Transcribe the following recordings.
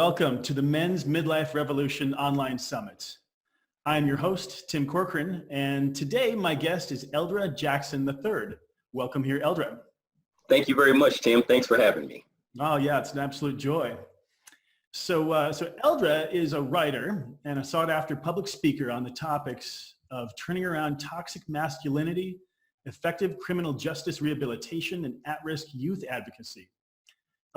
welcome to the Men's Midlife Revolution Online Summit. I'm your host, Tim Corcoran, and today my guest is Eldra Jackson III. Welcome here, Eldra. Thank you very much, Tim. Thanks for having me. Oh yeah, it's an absolute joy. So Eldra is a writer and a sought-after public speaker on the topics of turning around toxic masculinity, effective criminal justice rehabilitation, and at-risk youth advocacy.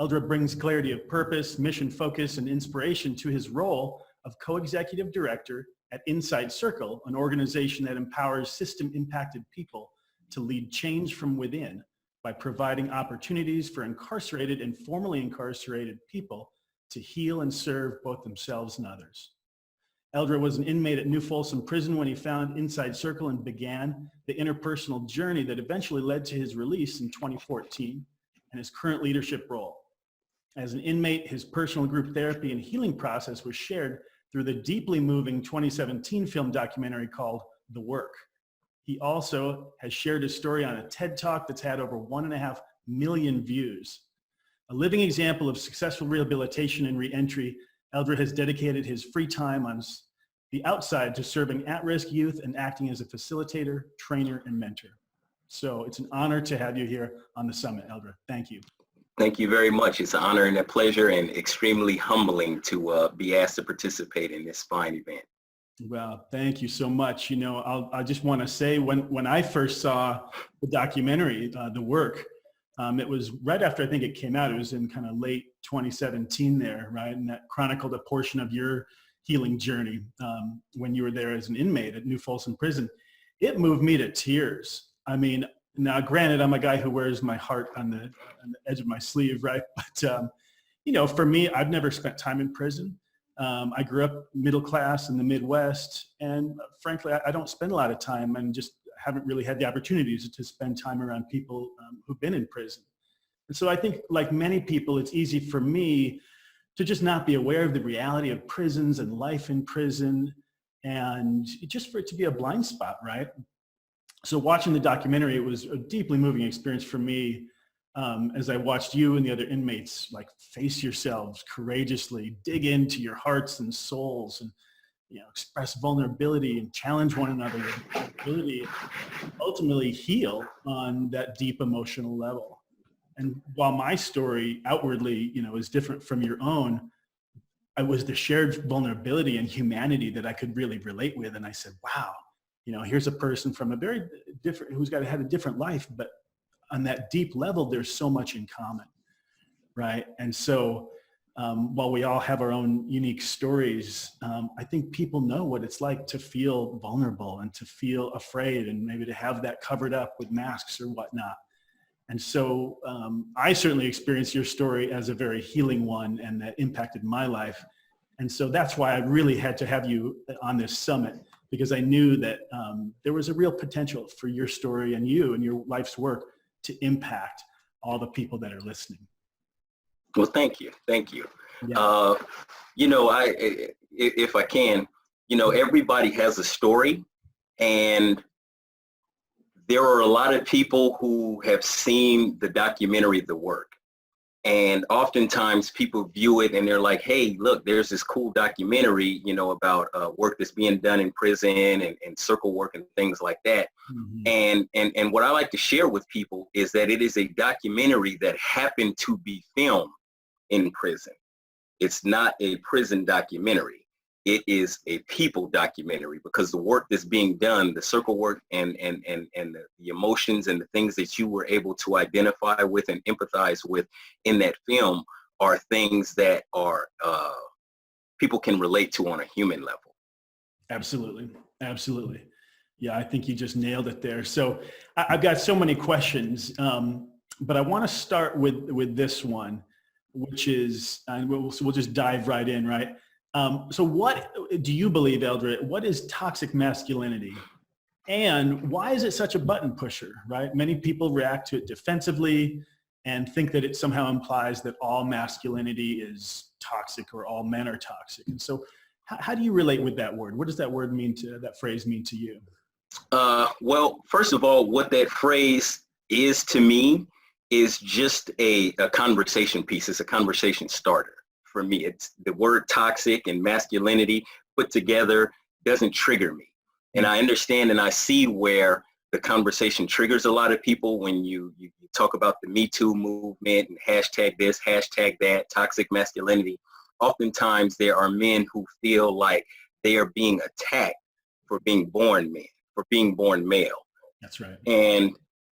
Eldra brings clarity of purpose, mission focus, and inspiration to his role of co-executive director at Inside Circle, an organization that empowers system-impacted people to lead change from within by providing opportunities for incarcerated and formerly incarcerated people to heal and serve both themselves and others. Eldra was an inmate at New Folsom Prison when he found Inside Circle and began the interpersonal journey that eventually led to his release in 2014 and his current leadership role. As an inmate, his personal group therapy and healing process was shared through the deeply moving 2017 film documentary called The Work. He also has shared his story on a TED Talk that's had over 1.5 million views. A living example of successful rehabilitation and reentry, Eldra has dedicated his free time on the outside to serving at-risk youth and acting as a facilitator, trainer, and mentor. So it's an honor to have you here on the summit, Eldra. Thank you. Thank you very much. It's an honor and a pleasure and extremely humbling to be asked to participate in this fine event. Well, thank you so much. You know, I just want to say when I first saw the documentary, The Work, it was right after I think it came out. It was in kind of late 2017 there, right? And that chronicled a portion of your healing journey when you were there as an inmate at New Folsom Prison. It moved me to tears. I mean, now, granted, I'm a guy who wears my heart on the edge of my sleeve, right? But, you know, for me, I've never spent time in prison. I grew up middle class in the Midwest, and frankly, I don't spend a lot of time and just haven't really had the opportunities to spend time around people who've been in prison. And so I think, like many people, it's easy for me to just not be aware of the reality of prisons and life in prison, and just for it to be a blind spot, right? So watching the documentary, it was a deeply moving experience for me as I watched you and the other inmates like face yourselves courageously, dig into your hearts and souls, and express vulnerability and challenge one another with ability to ultimately heal on that deep emotional level. And while my story outwardly, is different from your own, I was the shared vulnerability and humanity that I could really relate with. And I said, wow, here's a person from a very different, who's had a different life, but on that deep level, there's so much in common, right? And so while we all have our own unique stories, I think people know what it's like to feel vulnerable and to feel afraid and maybe to have that covered up with masks or whatnot. And so I certainly experienced your story as a very healing one, and that impacted my life. And so that's why I really had to have you on this summit, because I knew that there was a real potential for your story and you and your life's work to impact all the people that are listening. Well, thank you. Thank you. Yeah. If I can, everybody has a story, and there are a lot of people who have seen the documentary, The Work. And oftentimes people view it and they're like, hey, look, there's this cool documentary, about work that's being done in prison and circle work and things like that. Mm-hmm. And what I like to share with people is that it is a documentary that happened to be filmed in prison. It's not a prison documentary. It is a people documentary, because the work that's being done, the circle work and the emotions and the things that you were able to identify with and empathize with in that film are things that are people can relate to on a human level. Absolutely. Absolutely. Yeah, I think you just nailed it there. So I've got so many questions, but I want to start with this one, which is, and we'll just dive right in, right? So what do you believe, Eldra, what is toxic masculinity, and why is it such a button pusher, right? Many people react to it defensively and think that it somehow implies that all masculinity is toxic or all men are toxic. And so how do you relate with that word? What does that word mean that phrase mean to you? Well, first of all, what that phrase is to me is just a conversation piece. It's a conversation starter for me. It's the word toxic and masculinity put together doesn't trigger me. And I understand and I see where the conversation triggers a lot of people when you talk about the Me Too movement and hashtag this, hashtag that, toxic masculinity. Oftentimes there are men who feel like they are being attacked for being born men, for being born male. That's right. And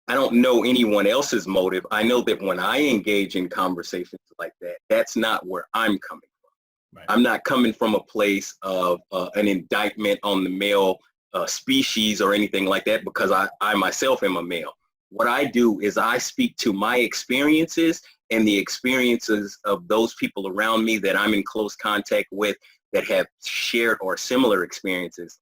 I don't know anyone else's motive. I know that when I engage in conversations like that, that's not where I'm coming from. Right. I'm not coming from a place of an indictment on the male species or anything like that, because I myself am a male. What I do is I speak to my experiences and the experiences of those people around me that I'm in close contact with that have shared or similar experiences.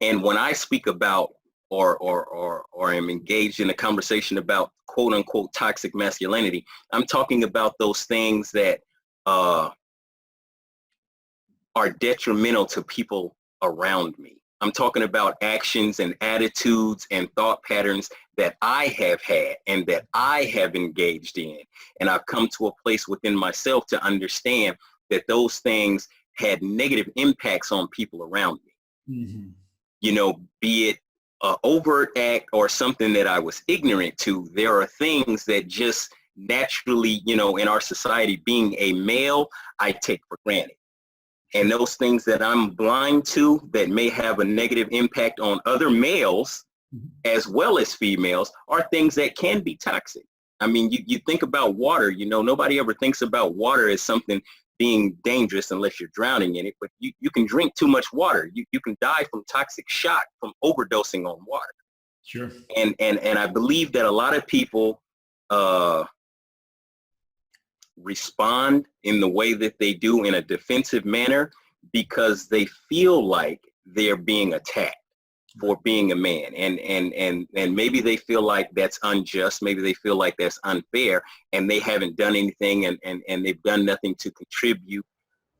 And when I speak about or am engaged in a conversation about quote unquote toxic masculinity, I'm talking about those things that are detrimental to people around me. I'm talking about actions and attitudes and thought patterns that I have had and that I have engaged in. And I've come to a place within myself to understand that those things had negative impacts on people around me. Mm-hmm. You know, be it an overt act or something that I was ignorant to. There are things that just naturally, you know, in our society, being a male, I take for granted. And those things that I'm blind to that may have a negative impact on other males as well as females are things that can be toxic. I mean, you think about water, you know, nobody ever thinks about water as something being dangerous unless you're drowning in it, but you can drink too much water. You can die from toxic shock from overdosing on water. Sure. And I believe that a lot of people respond in the way that they do in a defensive manner because they feel like they're being attacked for being a man, and maybe they feel like that's unjust, maybe they feel like that's unfair, and they haven't done anything and they've done nothing to contribute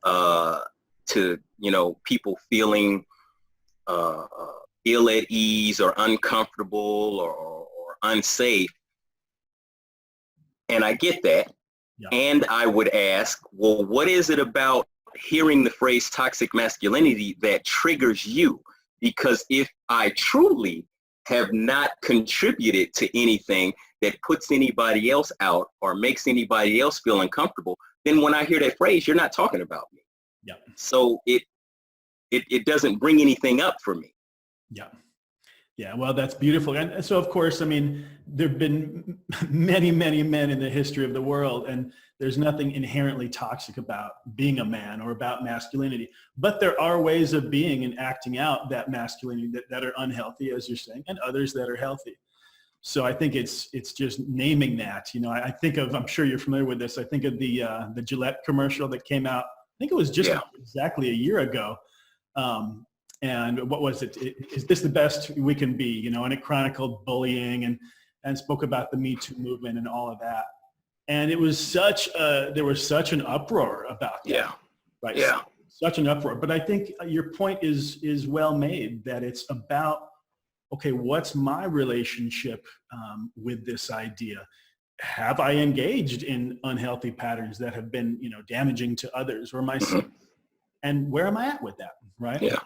to, you know, people feeling ill at ease or uncomfortable or unsafe. And I get that. Yeah. And I would ask, well, what is it about hearing the phrase toxic masculinity that triggers you? Because if I truly have not contributed to anything that puts anybody else out or makes anybody else feel uncomfortable, then when I hear that phrase, you're not talking about me. Yeah. So it doesn't bring anything up for me. Yeah. Yeah, well, that's beautiful. And so, of course, I mean, there have been many, many men in the history of the world, and there's nothing inherently toxic about being a man or about masculinity. But there are ways of being and acting out that masculinity that are unhealthy, as you're saying, and others that are healthy. So I think it's just naming that. You know, I think of, I'm sure you're familiar with this, I think of the Gillette commercial that came out, I think it was just exactly a year ago. And what was it? Is this the best we can be? You know, and it chronicled bullying and spoke about the Me Too movement and all of that. And it was there was such an uproar about that. Yeah. Right. Yeah. Such an uproar. But I think your point is well made, that it's about, okay, what's my relationship with this idea? Have I engaged in unhealthy patterns that have been, you know, damaging to others or myself? Mm-hmm. And where am I at with that? Right. Yeah.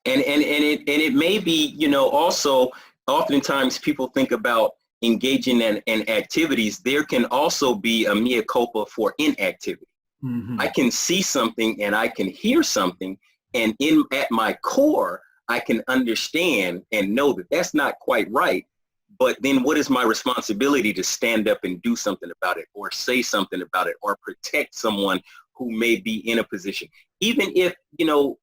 And it may be, you know, also oftentimes people think about engaging in activities. There can also be a mea culpa for inactivity. Mm-hmm. I can see something and I can hear something, and at my core, I can understand and know that that's not quite right. But then what is my responsibility to stand up and do something about it, or say something about it, or protect someone who may be in a position, even if, you know,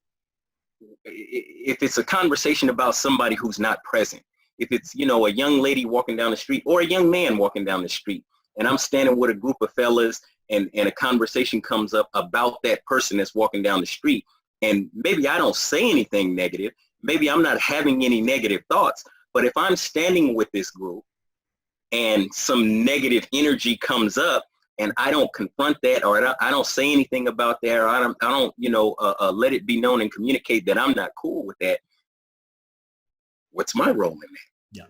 if it's a conversation about somebody who's not present, if it's, you know, a young lady walking down the street or a young man walking down the street, and I'm standing with a group of fellas and a conversation comes up about that person that's walking down the street, and maybe I don't say anything negative, maybe I'm not having any negative thoughts, but if I'm standing with this group and some negative energy comes up, and I don't confront that, or I don't say anything about that, or I don't, you know, let it be known and communicate that I'm not cool with that, what's my role in that? Yeah.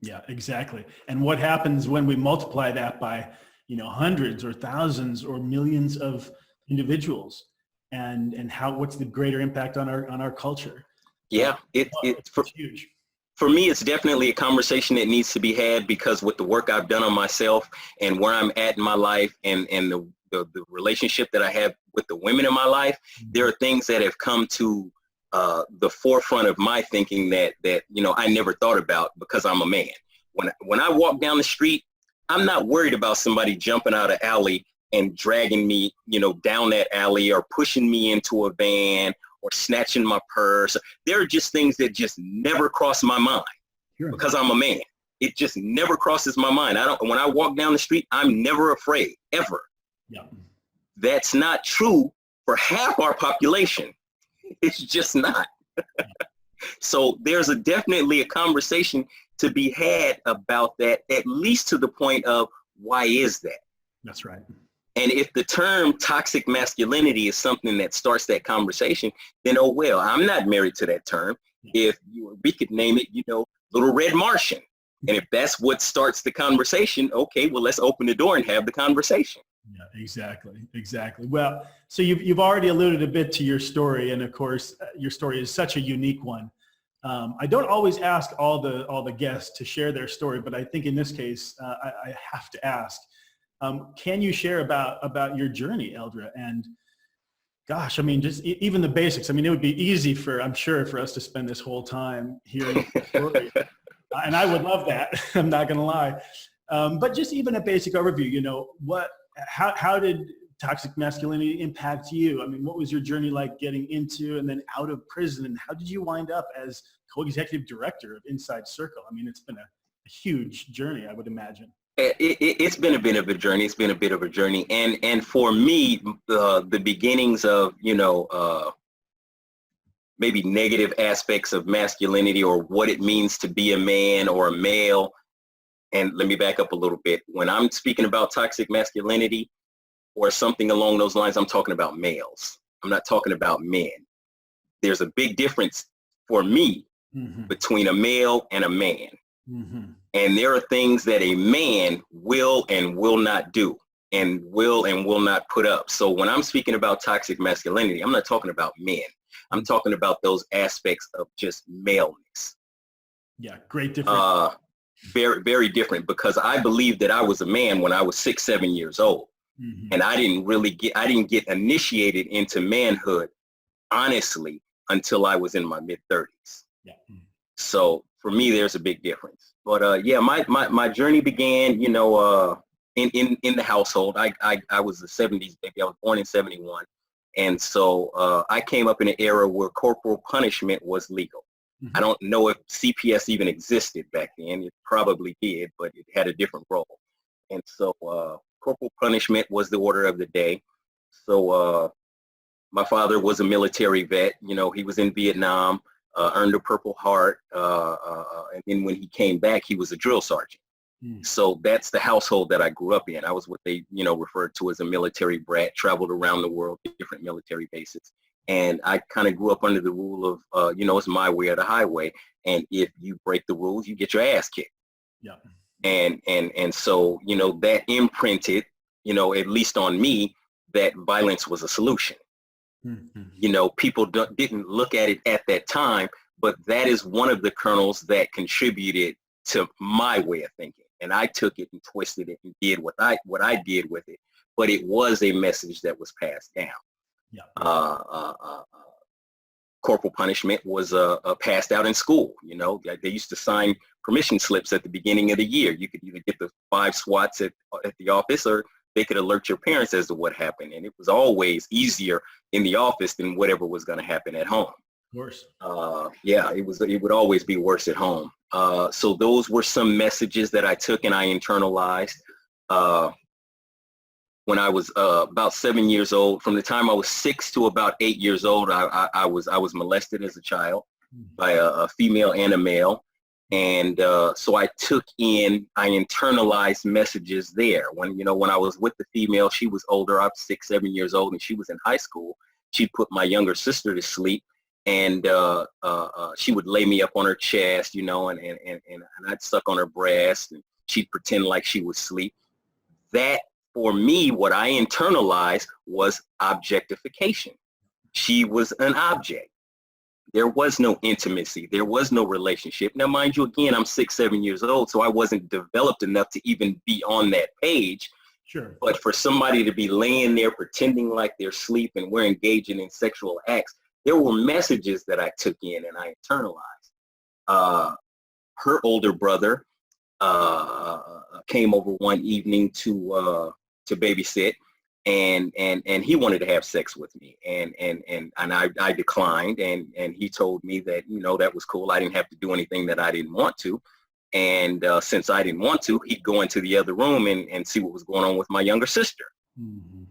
Yeah, exactly. And what happens when we multiply that by, you know, hundreds or thousands or millions of individuals, and what's the greater impact on our culture. Yeah, It's huge. For me, it's definitely a conversation that needs to be had, because with the work I've done on myself and where I'm at in my life, and the relationship that I have with the women in my life, there are things that have come to the forefront of my thinking that I never thought about, because I'm a man. When I walk down the street, I'm not worried about somebody jumping out of alley and dragging me, down that alley, or pushing me into a van, or snatching my purse. There are just things that just never cross my mind, because I'm a man. It just never crosses my mind. When I walk down the street, I'm never afraid, ever. Yeah. That's not true for half our population. It's just not. So there's definitely a conversation to be had about that, at least to the point of, why is that? That's right. And if the term toxic masculinity is something that starts that conversation, then, oh well, I'm not married to that term. If we could name it, Little Red Martian. And if that's what starts the conversation, okay, well, let's open the door and have the conversation. Yeah, exactly. Well, so you've already alluded a bit to your story, and of course, your story is such a unique one. I don't always ask all the guests to share their story, but I think in this case, I have to ask. Can you share about your journey, Eldra? And gosh, I mean, just even the basics. I mean, it would be easy for us to spend this whole time hearing the story. And I would love that. I'm not going to lie. But just even a basic overview, how did toxic masculinity impact you? I mean, what was your journey like getting into and then out of prison? And how did you wind up as co-executive director of Inside Circle? I mean, it's been a huge journey, I would imagine. It's been a bit of a journey. It's been a bit of a journey. And for me, the beginnings of, maybe negative aspects of masculinity, or what it means to be a man or a male. And let me back up a little bit. When I'm speaking about toxic masculinity or something along those lines, I'm talking about males. I'm not talking about men. There's a big difference for me between a male and a man. And there are things that a man will and will not do, and will not put up. So when I'm speaking about toxic masculinity, I'm not talking about men. I'm talking about those aspects of just maleness. Yeah, great difference. Very, very different, because I believe that I was a man when I was 6, 7 years old. And I didn't get initiated into manhood, honestly, until I was in my mid-30s. Yeah. So for me, there's a big difference. But my journey began, in the household. I was a 70s baby. I was born in 71. And so I came up in an era where corporal punishment was legal. I don't know if CPS even existed back then. It probably did, but it had a different role. And so corporal punishment was the order of the day. So my father was a military vet. He was in Vietnam, earned a Purple Heart. And then when he came back, he was a drill sergeant. So that's the household that I grew up in. I was what they, referred to as a military brat, traveled around the world to different military bases. And I kind of grew up under the rule of, it's my way or the highway. And if you break the rules, you get your ass kicked. Yeah. And so, that imprinted, at least on me, that violence was a solution. People didn't look at it at that time, but that is one of the kernels that contributed to my way of thinking. And I took it and twisted it and did what I did with it. But it was a message that was passed down. Yeah. Corporal punishment was passed out in school. They used to sign permission slips at the beginning of the year. You could either get the 5 swats at the office, or they could alert your parents as to what happened. And it was always easier in the office than whatever was going to happen at home. Worse. It would always be worse at home. So those were some messages that I took and I internalized. When I was about 7 years old, from the time I was 6 to about 8 years old, I was molested as a child by a female and a male. And so I internalized messages there. When I was with the female, she was older. I was 6, 7 years old, and she was in high school. She'd put my younger sister to sleep, and she would lay me up on her chest, and I'd suck on her breast, and she'd pretend like she was asleep. That for me, what I internalized was objectification. She was an object. There was no intimacy. There was no relationship. Now, mind you, again, I'm 6, 7 years old, so I wasn't developed enough to even be on that page. Sure. But for somebody to be laying there pretending like they're asleep and we're engaging in sexual acts, there were messages that I took in and I internalized. Her older brother came over one evening to babysit, and he wanted to have sex with me, and I declined, and he told me that, you know, that was cool. I didn't have to do anything that I didn't want to. And since I didn't want to, he'd go into the other room and see what was going on with my younger sister. Mm-hmm.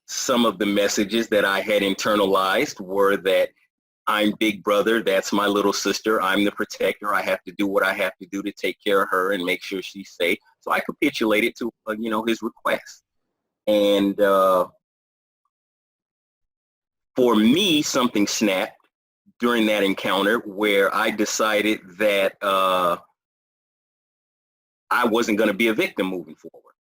Some of the messages that I had internalized were that I'm big brother, that's my little sister, I'm the protector, I have to do what I have to do to take care of her and make sure she's safe. So I capitulated to, you know, his request. And for me, something snapped during that encounter where I decided that I wasn't going to be a victim moving forward.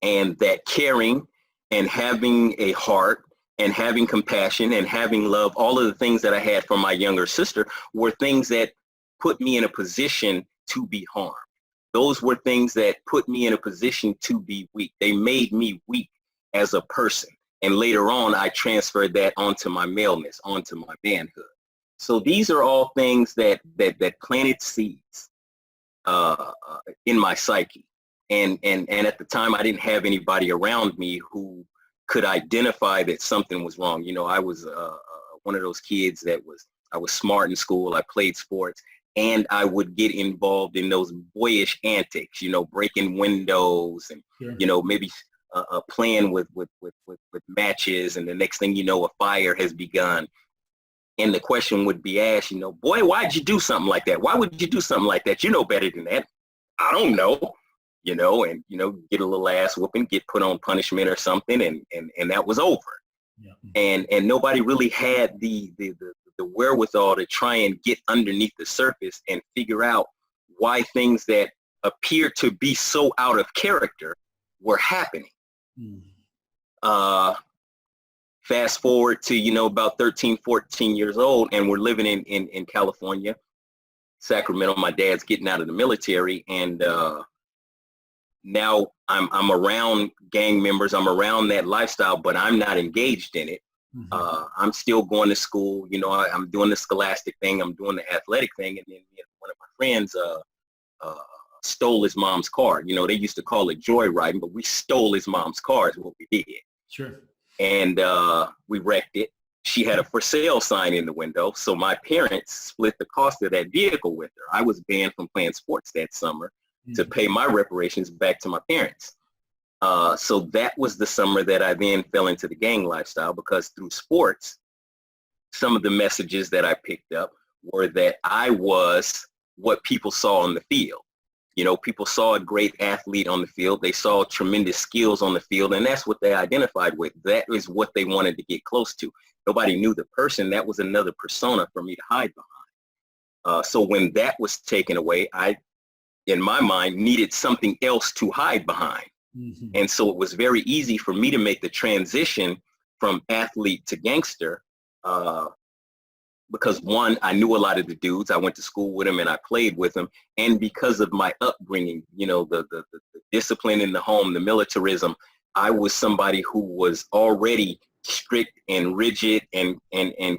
And that caring and having a heart and having compassion and having love, all of the things that I had from my younger sister were things that put me in a position to be harmed. Those were things that put me in a position to be weak. They made me weak as a person. And later on, I transferred that onto my maleness, onto my manhood. So these are all things that planted seeds in my psyche. And at the time, I didn't have anybody around me who could identify that something was wrong. You know, I was one of those kids I was smart in school. I played sports, and I would get involved in those boyish antics, you know, breaking windows and, Sure. you know, maybe playing with matches. And the next thing you know, a fire has begun. And the question would be asked, you know, boy, why'd you do something like that? Why would you do something like that? You know better than that. I don't know. You know, and, you know, get a little ass whooping, get put on punishment or something, and that was over. Yeah. And nobody really had the wherewithal to try and get underneath the surface and figure out why things that appear to be so out of character were happening. Fast forward to, you know, about 13, 14 years old, and we're living in California, Sacramento. My dad's getting out of the military, and now I'm around gang members, I'm around that lifestyle, but I'm not engaged in it. Mm-hmm. I'm still going to school, you know, I'm doing the scholastic thing, I'm doing the athletic thing, and then one of my friends stole his mom's car. You know, they used to call it joyriding, but we stole his mom's car is what we did. Sure. And we wrecked it. She had a for sale sign in the window, so my parents split the cost of that vehicle with her. I was banned from playing sports that summer to pay my reparations back to my parents. So that was the summer that I then fell into the gang lifestyle, because through sports, some of the messages that I picked up were that I was what people saw on the field. You know, people saw a great athlete on the field. They saw tremendous skills on the field, and that's what they identified with. That is what they wanted to get close to. Nobody knew the person. That was another persona for me to hide behind. So when that was taken away, I, in my mind, needed something else to hide behind. Mm-hmm. And so it was very easy for me to make the transition from athlete to gangster, because one, I knew a lot of the dudes. I went to school with them and I played with them. And because of my upbringing, you know, the discipline in the home, the militarism, I was somebody who was already strict and rigid and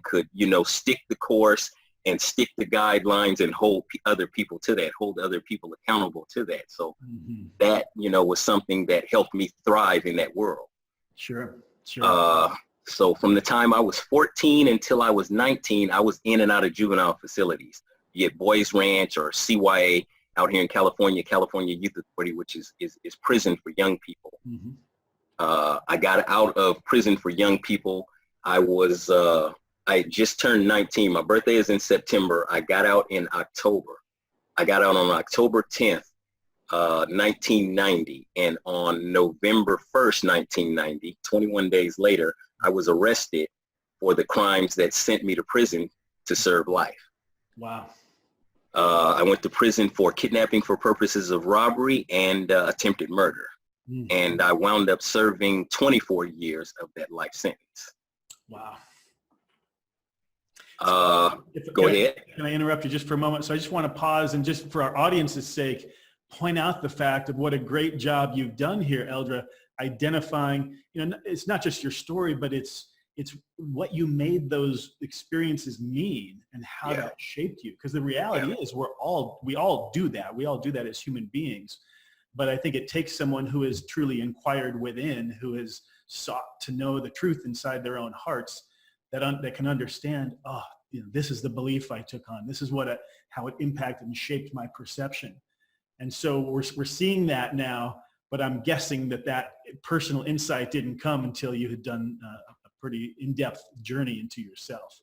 could, you know, stick the course and stick the guidelines and hold other people to that, hold other people accountable to that. So that, you know, was something that helped me thrive in that world. Sure. So from the time I was 14 until I was 19, I was in and out of juvenile facilities, be it Boys Ranch or CYA out here in California, California Youth Authority, which is prison for young people. Mm-hmm. I got out of prison for young people. I just turned 19. My birthday is in September. I got out in October. I got out on October 10th, 1990. And on November 1st, 1990, 21 days later, I was arrested for the crimes that sent me to prison to serve life. Wow. I went to prison for kidnapping for purposes of robbery and attempted murder. Mm. And I wound up serving 24 years of that life sentence. Wow. Go ahead. Can I interrupt you just for a moment? So I just want to pause and just for our audience's sake, point out the fact of what a great job you've done here, Eldra, identifying, it's not just your story, but it's what you made those experiences mean and how that shaped you. Because the reality is we all do that. We all do that as human beings. But I think it takes someone who has truly inquired within, who has sought to know the truth inside their own hearts, that can understand, this is the belief I took on. This is how it impacted and shaped my perception. And so we're seeing that now, but I'm guessing that personal insight didn't come until you had done a pretty in-depth journey into yourself.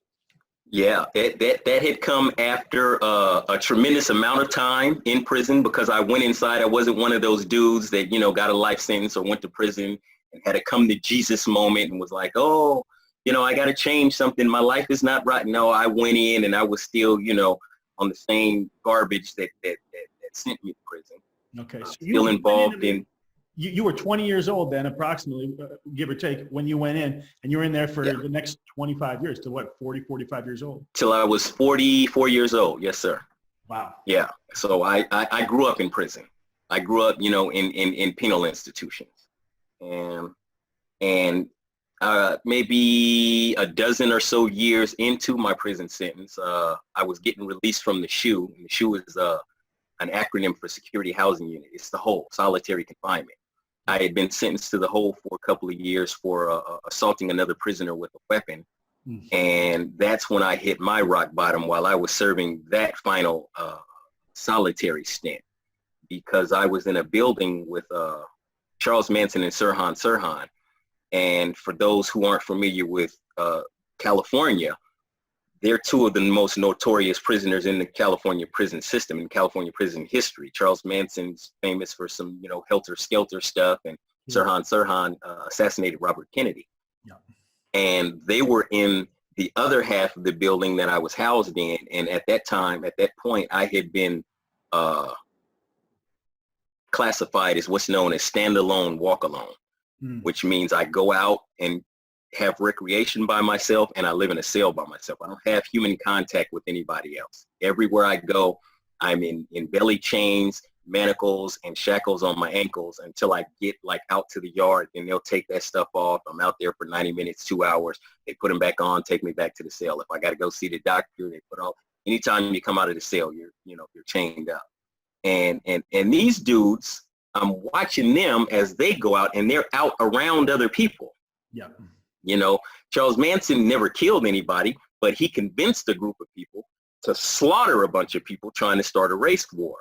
Yeah, that had come after a tremendous amount of time in prison, because I went inside. I wasn't one of those dudes that, got a life sentence or went to prison and had a come to Jesus moment and was like, oh, I got to change something. My life is not right. No, I went in and I was still, on the same garbage that sent me to prison. Okay. So still involved in. You were 20 years old then, approximately, give or take, when you went in, and you were in there for the next 25 years to what, 40, 45 years old? Till I was 44 years old. Yes, sir. Wow. Yeah. So I grew up in prison. I grew up, in penal institutions. And maybe a dozen or so years into my prison sentence, I was getting released from the SHU. And the SHU is an acronym for Security Housing Unit. It's the whole, solitary confinement. I had been sentenced to the whole for a couple of years for assaulting another prisoner with a weapon. Mm. And that's when I hit my rock bottom while I was serving that final solitary stint, because I was in a building with Charles Manson and Sirhan Sirhan. And for those who aren't familiar with California, they're two of the most notorious prisoners in the California prison system, in California prison history. Charles Manson's famous for some, helter-skelter stuff, and Sirhan Sirhan assassinated Robert Kennedy. Yeah. And they were in the other half of the building that I was housed in. And at that point, I had been classified as what's known as stand-alone, walk-alone, which means I go out and have recreation by myself, and I live in a cell by myself. I don't have human contact with anybody else. Everywhere I go, I'm in belly chains, manacles, and shackles on my ankles until I get out to the yard, and they'll take that stuff off. I'm out there for 90 minutes, 2 hours. They put them back on, take me back to the cell. If I got to go see the doctor, they put all. Anytime you come out of the cell, you're chained up. And these dudes, I'm watching them as they go out, and they're out around other people. Yeah. Charles Manson never killed anybody, but he convinced a group of people to slaughter a bunch of people trying to start a race war.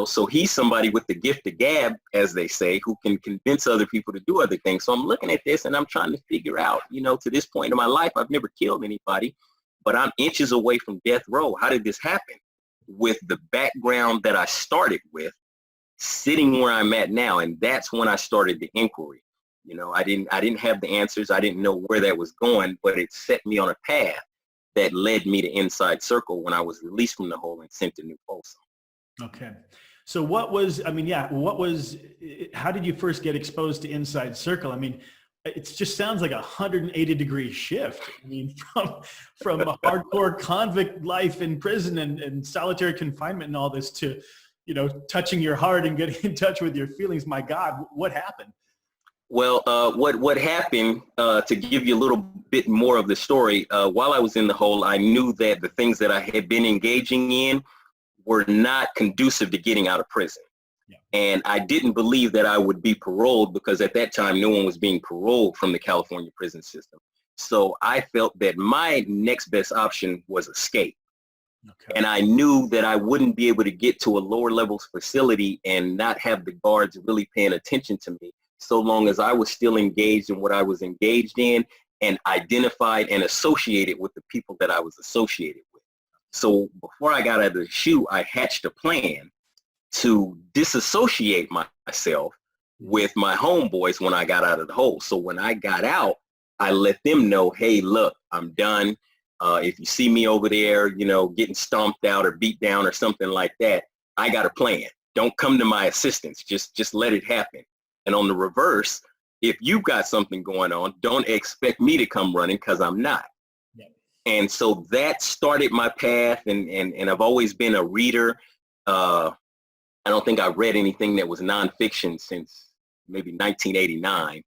So he's somebody with the gift of gab, as they say, who can convince other people to do other things. So I'm looking at this and I'm trying to figure out, to this point in my life, I've never killed anybody, but I'm inches away from death row. How did this happen? With the background that I started with, sitting where I'm at now. And that's when I started the inquiry. I didn't have the answers. I didn't know where that was going, but it set me on a path that led me to Inside Circle when I was released from the hole and sent to New Folsom. Okay. So how did you first get exposed to Inside Circle? I mean, it just sounds like a 180-degree shift. I mean, from a hardcore convict life in prison and solitary confinement and all this to, touching your heart and getting in touch with your feelings. My God, what happened? Well, what happened, to give you a little bit more of the story, while I was in the hole, I knew that the things that I had been engaging in were not conducive to getting out of prison. Yeah. And I didn't believe that I would be paroled, because at that time, no one was being paroled from the California prison system. So I felt that my next best option was escape. Okay. And I knew that I wouldn't be able to get to a lower levels facility and not have the guards really paying attention to me, so long as I was still engaged in what I was engaged in and identified and associated with the people that I was associated with. So before I got out of the SHU, I hatched a plan to disassociate myself with my homeboys when I got out of the hole. So when I got out, I let them know, hey, look, I'm done. If you see me over there, getting stomped out or beat down or something like that, I got a plan. don't come to my assistance. Just let it happen. And on the reverse, if you've got something going on, don't expect me to come running because I'm not. Yeah. And so that started my path, and I've always been a reader. I don't think I've read anything that was nonfiction since maybe 1989.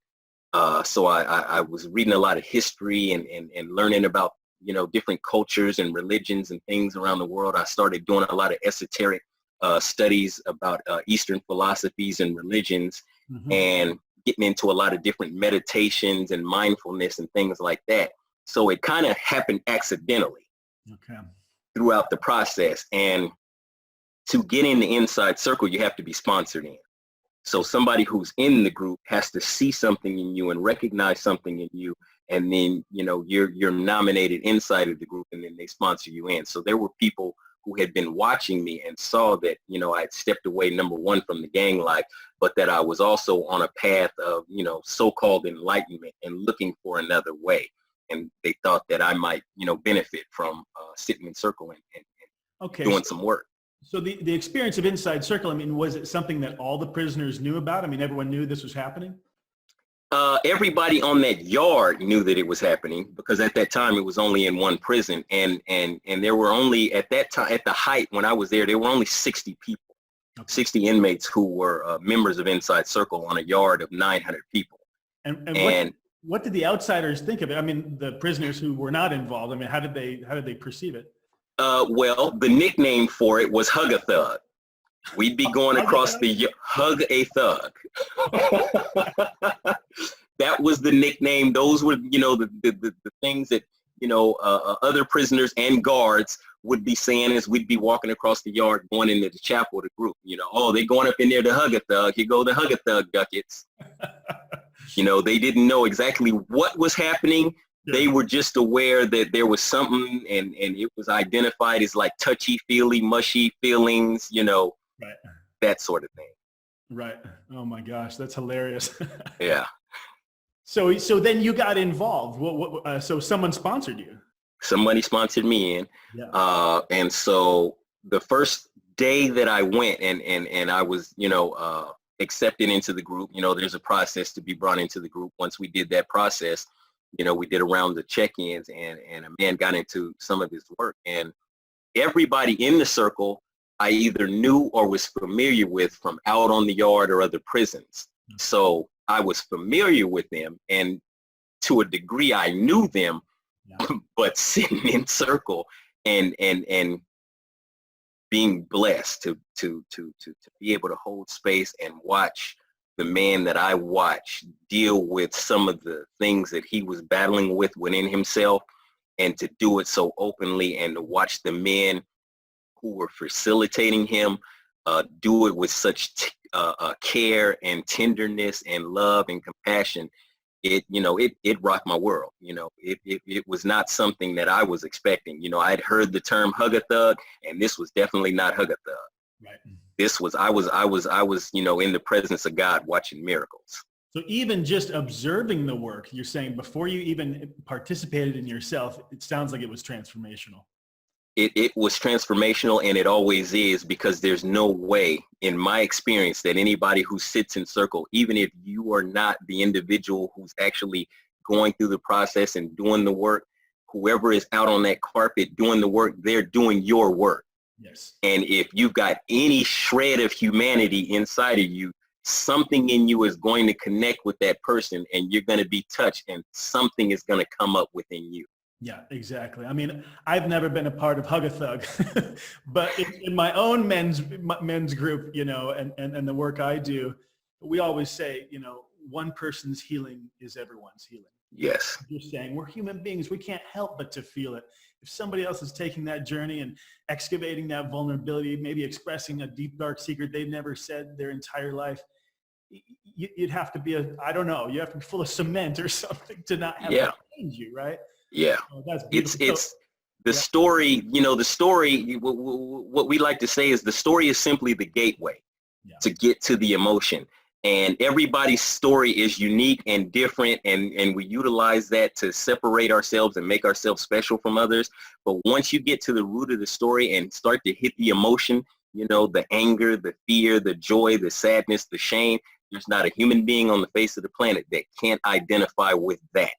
So I was reading a lot of history and learning about, different cultures and religions and things around the world. I started doing a lot of esoteric studies about Eastern philosophies and religions, and getting into a lot of different meditations and mindfulness and things like that. So it kind of happened accidentally throughout the process. And to get in the inside circle, you have to be sponsored in. So somebody who's in the group has to see something in you and recognize something in you. And then, you're nominated inside of the group, and then they sponsor you in. So there were people who had been watching me and saw that, I had stepped away, number one, from the gang life, but that I was also on a path of, so-called enlightenment and looking for another way. And they thought that I might, benefit from sitting in circle and doing some work. So the experience of Inside Circle, I mean, was it something that all the prisoners knew about? I mean, everyone knew this was happening? Everybody on that yard knew that it was happening, because at that time it was only in one prison, and there were only, at that time, at the height when I was there were only 60 people, 60 inmates who were members of Inside Circle on a yard of 900 people. And what did the outsiders think of it? I mean, the prisoners who were not involved, I mean, how did they perceive it? Well, the nickname for it was Hug a Thug. We'd be going across the Hug a Thug. That was the nickname. Those were, the things that, other prisoners and guards would be saying as we'd be walking across the yard going into the chapel, the group, oh, they're going up in there to Hug a Thug. Here go the Hug a Thug ducats. They didn't know exactly what was happening. They were just aware that there was something, and it was identified as like touchy-feely, mushy feelings, that sort of thing. Right. Oh my gosh, that's hilarious. Yeah. So then you got involved. So someone sponsored you. Somebody sponsored me in. Yeah. And so the first day that I went and I was, accepted into the group, there's a process to be brought into the group. Once we did that process, we did a round of check-ins, and a man got into some of his work, and everybody in the circle I either knew or was familiar with from out on the yard or other prisons. So I was familiar with them, and to a degree I knew them, but sitting in circle and being blessed to be able to hold space and watch the man that I watched deal with some of the things that he was battling with within himself, and to do it so openly, and to watch the men who were facilitating him do it with such care and tenderness and love and compassion. It rocked my world. It was not something that I was expecting. I'd heard the term Hug a Thug, and this was definitely not Hug a Thug. Right. This was, I was, in the presence of God watching miracles. So even just observing the work, you're saying before you even participated in yourself, it sounds like it was transformational. It was transformational, and it always is, because there's no way, in my experience, that anybody who sits in circle, even if you are not the individual who's actually going through the process and doing the work, whoever is out on that carpet doing the work, they're doing your work. Yes. And if you've got any shred of humanity inside of you, something in you is going to connect with that person, and you're going to be touched, and something is going to come up within you. Yeah, exactly. I mean, I've never been a part of Hug a Thug, but in my own men's group, and the work I do, we always say, one person's healing is everyone's healing. Yes. You're saying we're human beings. We can't help but to feel it. If somebody else is taking that journey and excavating that vulnerability, maybe expressing a deep, dark secret they've never said their entire life, you'd have to be you have to be full of cement or something to not have that change you, right? Yeah. Oh, that's beautiful. It's the story, the story, what we like to say is the story is simply the gateway to get to the emotion. And everybody's story is unique and different, and we utilize that to separate ourselves and make ourselves special from others. But once you get to the root of the story and start to hit the emotion, the anger, the fear, the joy, the sadness, the shame. There's not a human being on the face of the planet that can't identify with that.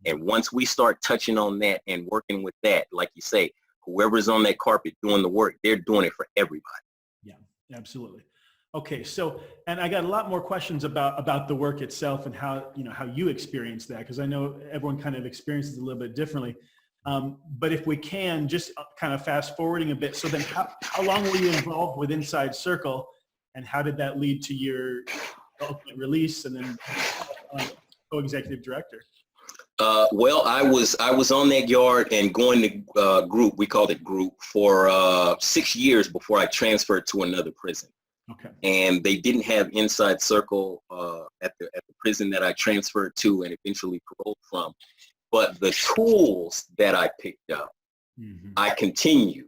And once we start touching on that and working with that, like you say, whoever's on that carpet doing the work, they're doing it for everybody. Yeah, absolutely. Okay, so, and I got a lot more questions about the work itself and how you experience that, because I know everyone kind of experiences it a little bit differently. But if we can, just kind of fast forwarding a bit. So then how long were you involved with Inside Circle, and how did that lead to your ultimate release and then co-executive director? Well, I was on that yard and going to group, we called it group, for 6 years before I transferred to another prison. Okay. And they didn't have Inside Circle at the prison that I transferred to and eventually paroled from. But the tools that I picked up, I continued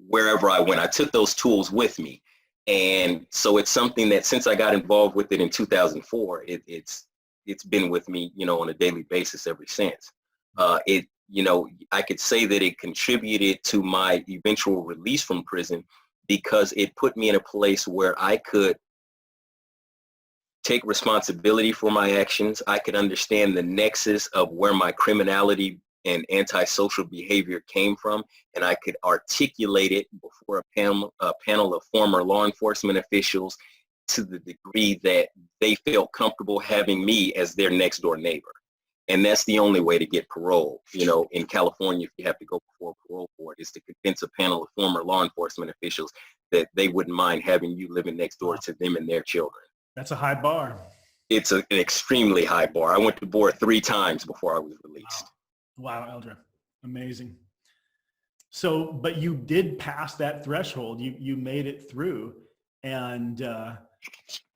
wherever I went. I took those tools with me. And so it's something that since I got involved with it in 2004, it's been with me, on a daily basis ever since. I could say that it contributed to my eventual release from prison because it put me in a place where I could take responsibility for my actions. I could understand the nexus of where my criminality and antisocial behavior came from, and I could articulate it before a panel of former law enforcement officials to the degree that they felt comfortable having me as their next door neighbor. And that's the only way to get parole. In California, if you have to go before a parole board, is to convince a panel of former law enforcement officials that they wouldn't mind having you living next door to them and their children. That's a high bar. It's an extremely high bar. I went to board 3 times before I was released. Wow, Eldra. Amazing. So, but you did pass that threshold. You made it through.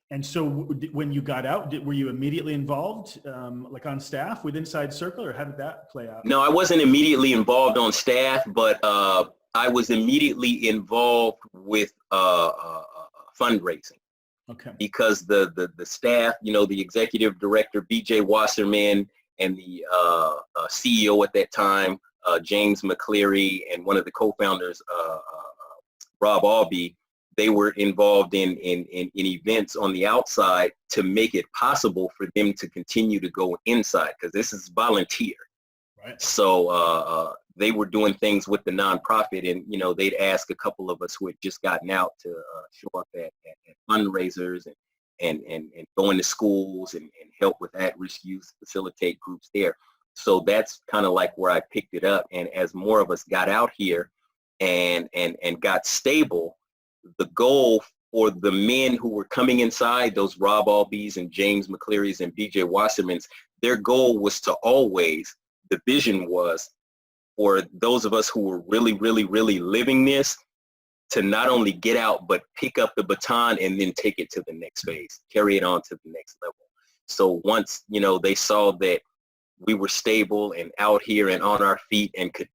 And so when you got out, were you immediately involved, like on staff with Inside Circle, or how did that play out? No, I wasn't immediately involved on staff, but I was immediately involved with fundraising. Okay. Because the staff, the executive director, BJ Wasserman, and the CEO at that time, James McCleary, and one of the co-founders, Rob Albee, they were involved in events on the outside to make it possible for them to continue to go inside, because this is volunteer. Right. So they were doing things with the nonprofit, and they'd ask a couple of us who had just gotten out to show up at fundraisers and go into schools and help with at-risk youth, facilitate groups there. So that's kind of like where I picked it up. And as more of us got out here and got stable, the goal for the men who were coming inside, those Rob Albees and James McClearys and BJ Wassermans, their goal was to always, the vision was for those of us who were really, really, really living this, to not only get out, but pick up the baton and then take it to the next phase, carry it on to the next level. So once, they saw that we were stable and out here and on our feet and could,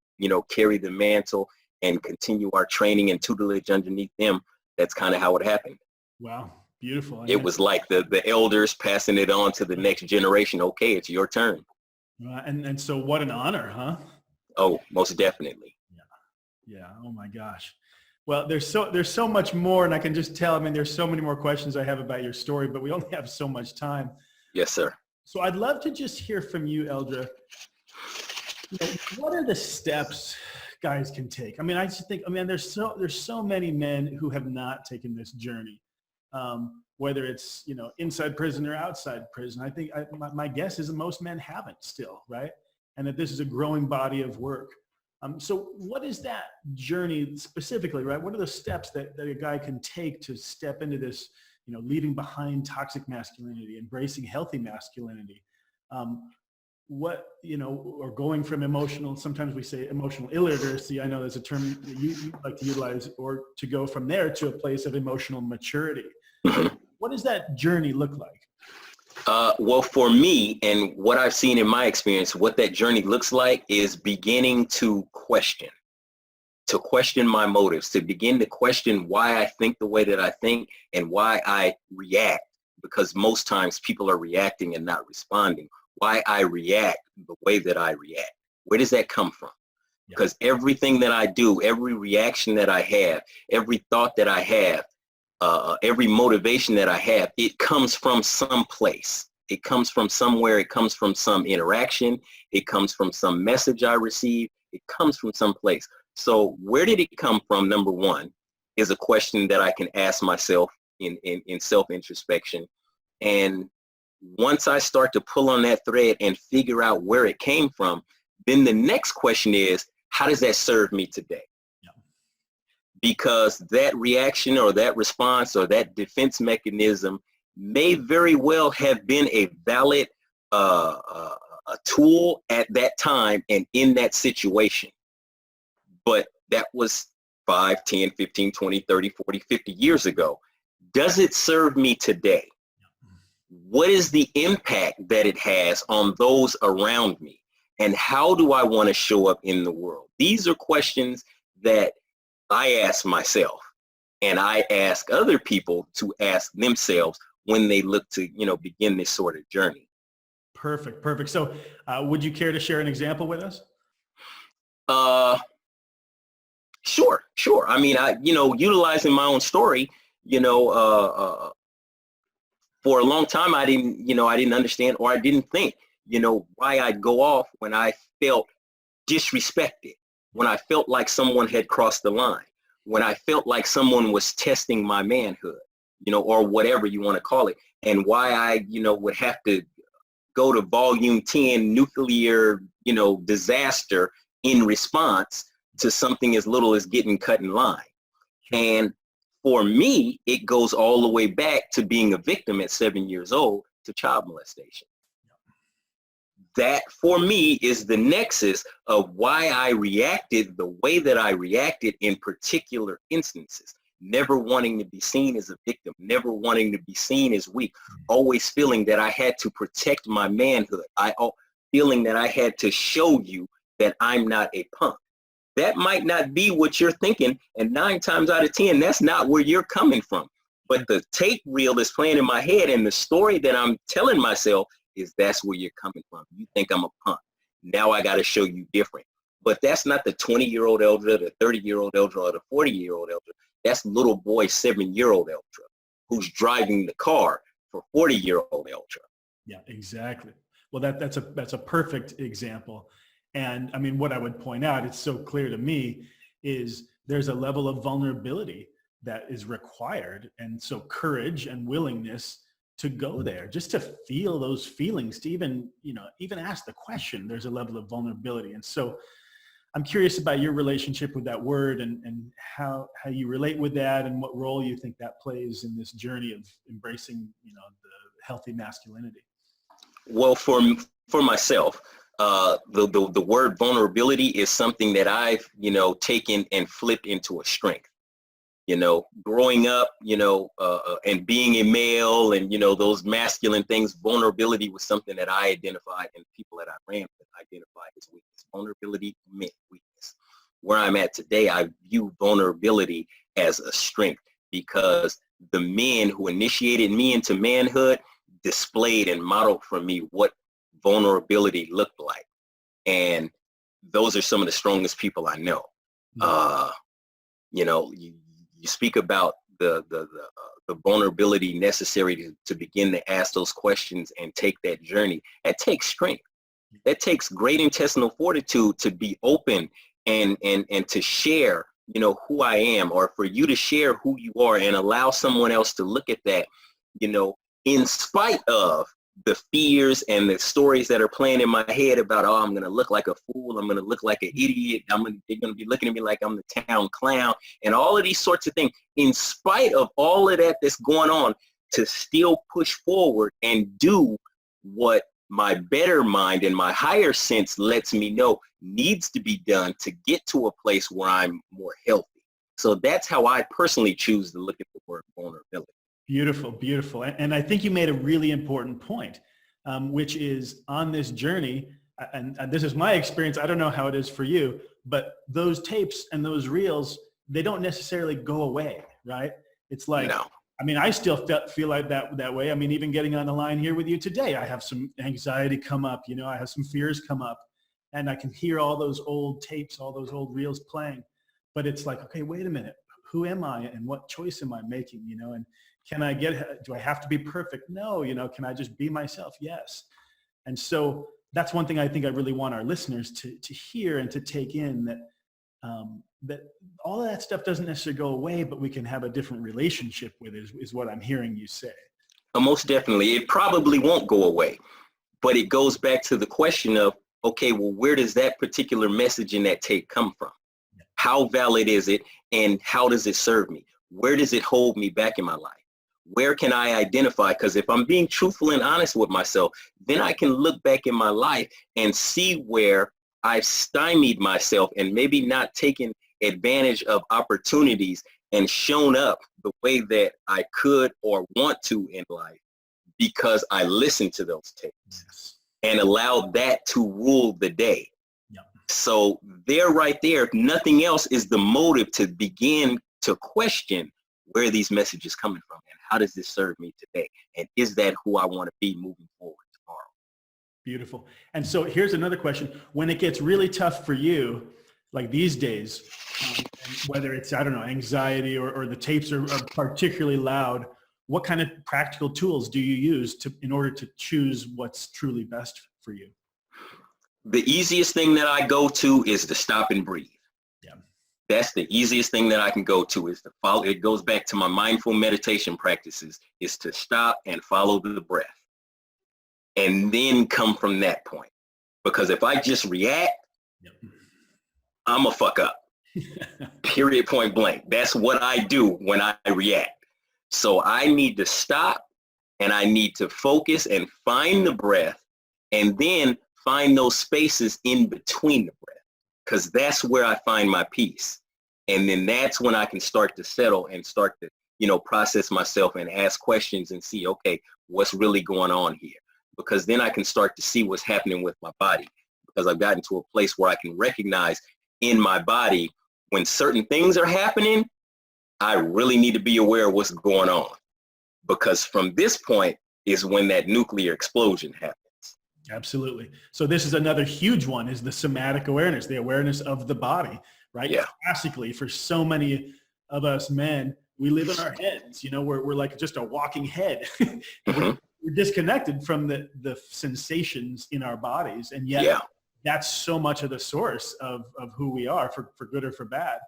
carry the mantle and continue our training and tutelage underneath them, that's kind of how it happened. Wow, beautiful. It was like the elders passing it on to the next generation. Okay, it's your turn. And so what an honor, huh? Oh, most definitely. Yeah. Oh my gosh. Well, there's so much more, and I can just tell, there's so many more questions I have about your story, but we only have so much time. Yes, sir. So I'd love to just hear from you, Eldra. What are the steps guys can take? I just think, there's so many men who have not taken this journey, whether it's, inside prison or outside prison. I think my guess is that most men haven't still, right? And that this is a growing body of work. So what is that journey specifically, right? What are the steps that a guy can take to step into this, leaving behind toxic masculinity, embracing healthy masculinity? Or going from emotional, sometimes we say emotional illiteracy. I know that's a term that you like to utilize, or to go from there to a place of emotional maturity. What does that journey look like? Well, for me, and what I've seen in my experience, what that journey looks like is beginning to question my motives, to begin to question why I think the way that I think and why I react, because most times people are reacting and not responding. Why I react the way that I react. Where does that come from? because everything that I do, every reaction that I have, every thought that I have, every motivation that I have, it comes from some place. It comes from somewhere. It comes from some interaction. It comes from some message I receive. It comes from some place. So where did it come from, number one, is a question that I can ask myself in self-introspection. And once I start to pull on that thread and figure out where it came from, then the next question is, how does that serve me today? Yeah. Because that reaction or that response or that defense mechanism may very well have been a valid a tool at that time and in that situation. But that was 5, 10, 15, 20, 30, 40, 50 years ago. Does it serve me today? What is the impact that it has on those around me? And how do I want to show up in the world? These are questions that I ask myself, and I ask other people to ask themselves when they look to, begin this sort of journey. Perfect, perfect. So would you care to share an example with us? Sure. I mean, utilizing my own story, for a long time, I didn't understand, or I didn't think, why I'd go off when I felt disrespected, when I felt like someone had crossed the line, when I felt like someone was testing my manhood, or whatever you want to call it, and why I, would have to go to volume 10 nuclear, disaster in response to something as little as getting cut in line. And for me, it goes all the way back to being a victim at 7 years old to child molestation. That, for me, is the nexus of why I reacted the way that I reacted in particular instances. Never wanting to be seen as a victim, never wanting to be seen as weak, always feeling that I had to protect my manhood, feeling that I had to show you that I'm not a punk. That might not be what you're thinking, and 9 times out of 10, that's not where you're coming from. But the tape reel that's playing in my head and the story that I'm telling myself is that's where you're coming from. You think I'm a punk. Now I got to show you different. But that's not the 20-year-old Eldra, the 30-year-old Eldra, or the 40-year-old Eldra. That's little boy 7-year-old Eldra who's driving the car for 40-year-old Eldra. Yeah, exactly. Well, that's a perfect example. And I mean, what I would point out, it's so clear to me, is there's a level of vulnerability that is required. And so courage and willingness to go there, just to feel those feelings, to even ask the question, there's a level of vulnerability. And so I'm curious about your relationship with that word and how you relate with that and what role you think that plays in this journey of embracing, the healthy masculinity. Well, for myself, the word vulnerability is something that I've, taken and flipped into a strength. Growing up, and being a male and, those masculine things, vulnerability was something that I identified, and people that I ran with identified as weakness. Vulnerability meant weakness. Where I'm at today, I view vulnerability as a strength because the men who initiated me into manhood displayed and modeled for me what vulnerability looked like. And those are some of the strongest people I know. You speak about the vulnerability necessary to begin to ask those questions and take that journey. That takes strength. That takes great intestinal fortitude to be open and to share, who I am, or for you to share who you are and allow someone else to look at that, in spite of the fears and the stories that are playing in my head about, oh, I'm going to look like a fool. I'm going to look like an idiot. They're going to be looking at me like I'm the town clown and all of these sorts of things. In spite of all of that that's going on, to still push forward and do what my better mind and my higher sense lets me know needs to be done to get to a place where I'm more healthy. So that's how I personally choose to look at the word vulnerability. Beautiful, beautiful. And I think you made a really important point, which is on this journey, and this is my experience, I don't know how it is for you, but those tapes and those reels, they don't necessarily go away, right? It's like, no. I mean, I still feel like that way. I mean, even getting on the line here with you today, I have some anxiety come up, I have some fears come up. and I can hear all those old tapes, all those old reels playing. But it's like, okay, wait a minute. Who am I and what choice am I making? And do I have to be perfect? No, can I just be myself? Yes. And so that's one thing I think I really want our listeners to hear and to take in, that all of that stuff doesn't necessarily go away, but we can have a different relationship with it, is what I'm hearing you say. Most definitely. It probably won't go away, but it goes back to the question of, okay, well, where does that particular message in that tape come from? How valid is it, and how does it serve me? Where does it hold me back in my life? Where can I identify? Because if I'm being truthful and honest with myself, then I can look back in my life and see where I've stymied myself and maybe not taken advantage of opportunities and shown up the way that I could or want to in life, because I listened to those tapes and allowed that to rule the day. So there, right there, if nothing else, is the motive to begin to question where these messages coming from and how does this serve me today? And is that who I want to be moving forward tomorrow? Beautiful. And so here's another question. When it gets really tough for you, like these days, whether it's, I don't know, anxiety or the tapes are particularly loud, what kind of practical tools do you use in order to choose what's truly best for you? The easiest thing that I go to is to stop and breathe. Yeah. That's the easiest thing that I can go to, is to follow. It goes back to my mindful meditation practices, is to stop and follow the breath and then come from that point. Because if I just react, I'm a fuck up. Period, point blank. That's what I do when I react. So I need to stop, and I need to focus and find the breath, and then find those spaces in between the breath, because that's where I find my peace. And then that's when I can start to settle and start to, process myself and ask questions and see, okay, what's really going on here? Because then I can start to see what's happening with my body, because I've gotten to a place where I can recognize in my body when certain things are happening. I really need to be aware of what's going on, because from this point is when that nuclear explosion happens. Absolutely. So this is another huge one, is the somatic awareness, the awareness of the body, right? Yeah. Classically, for so many of us men, we live in our heads, we're like just a walking head. We're disconnected from the sensations in our bodies. And yet that's so much of the source of who we are, for good or for bad.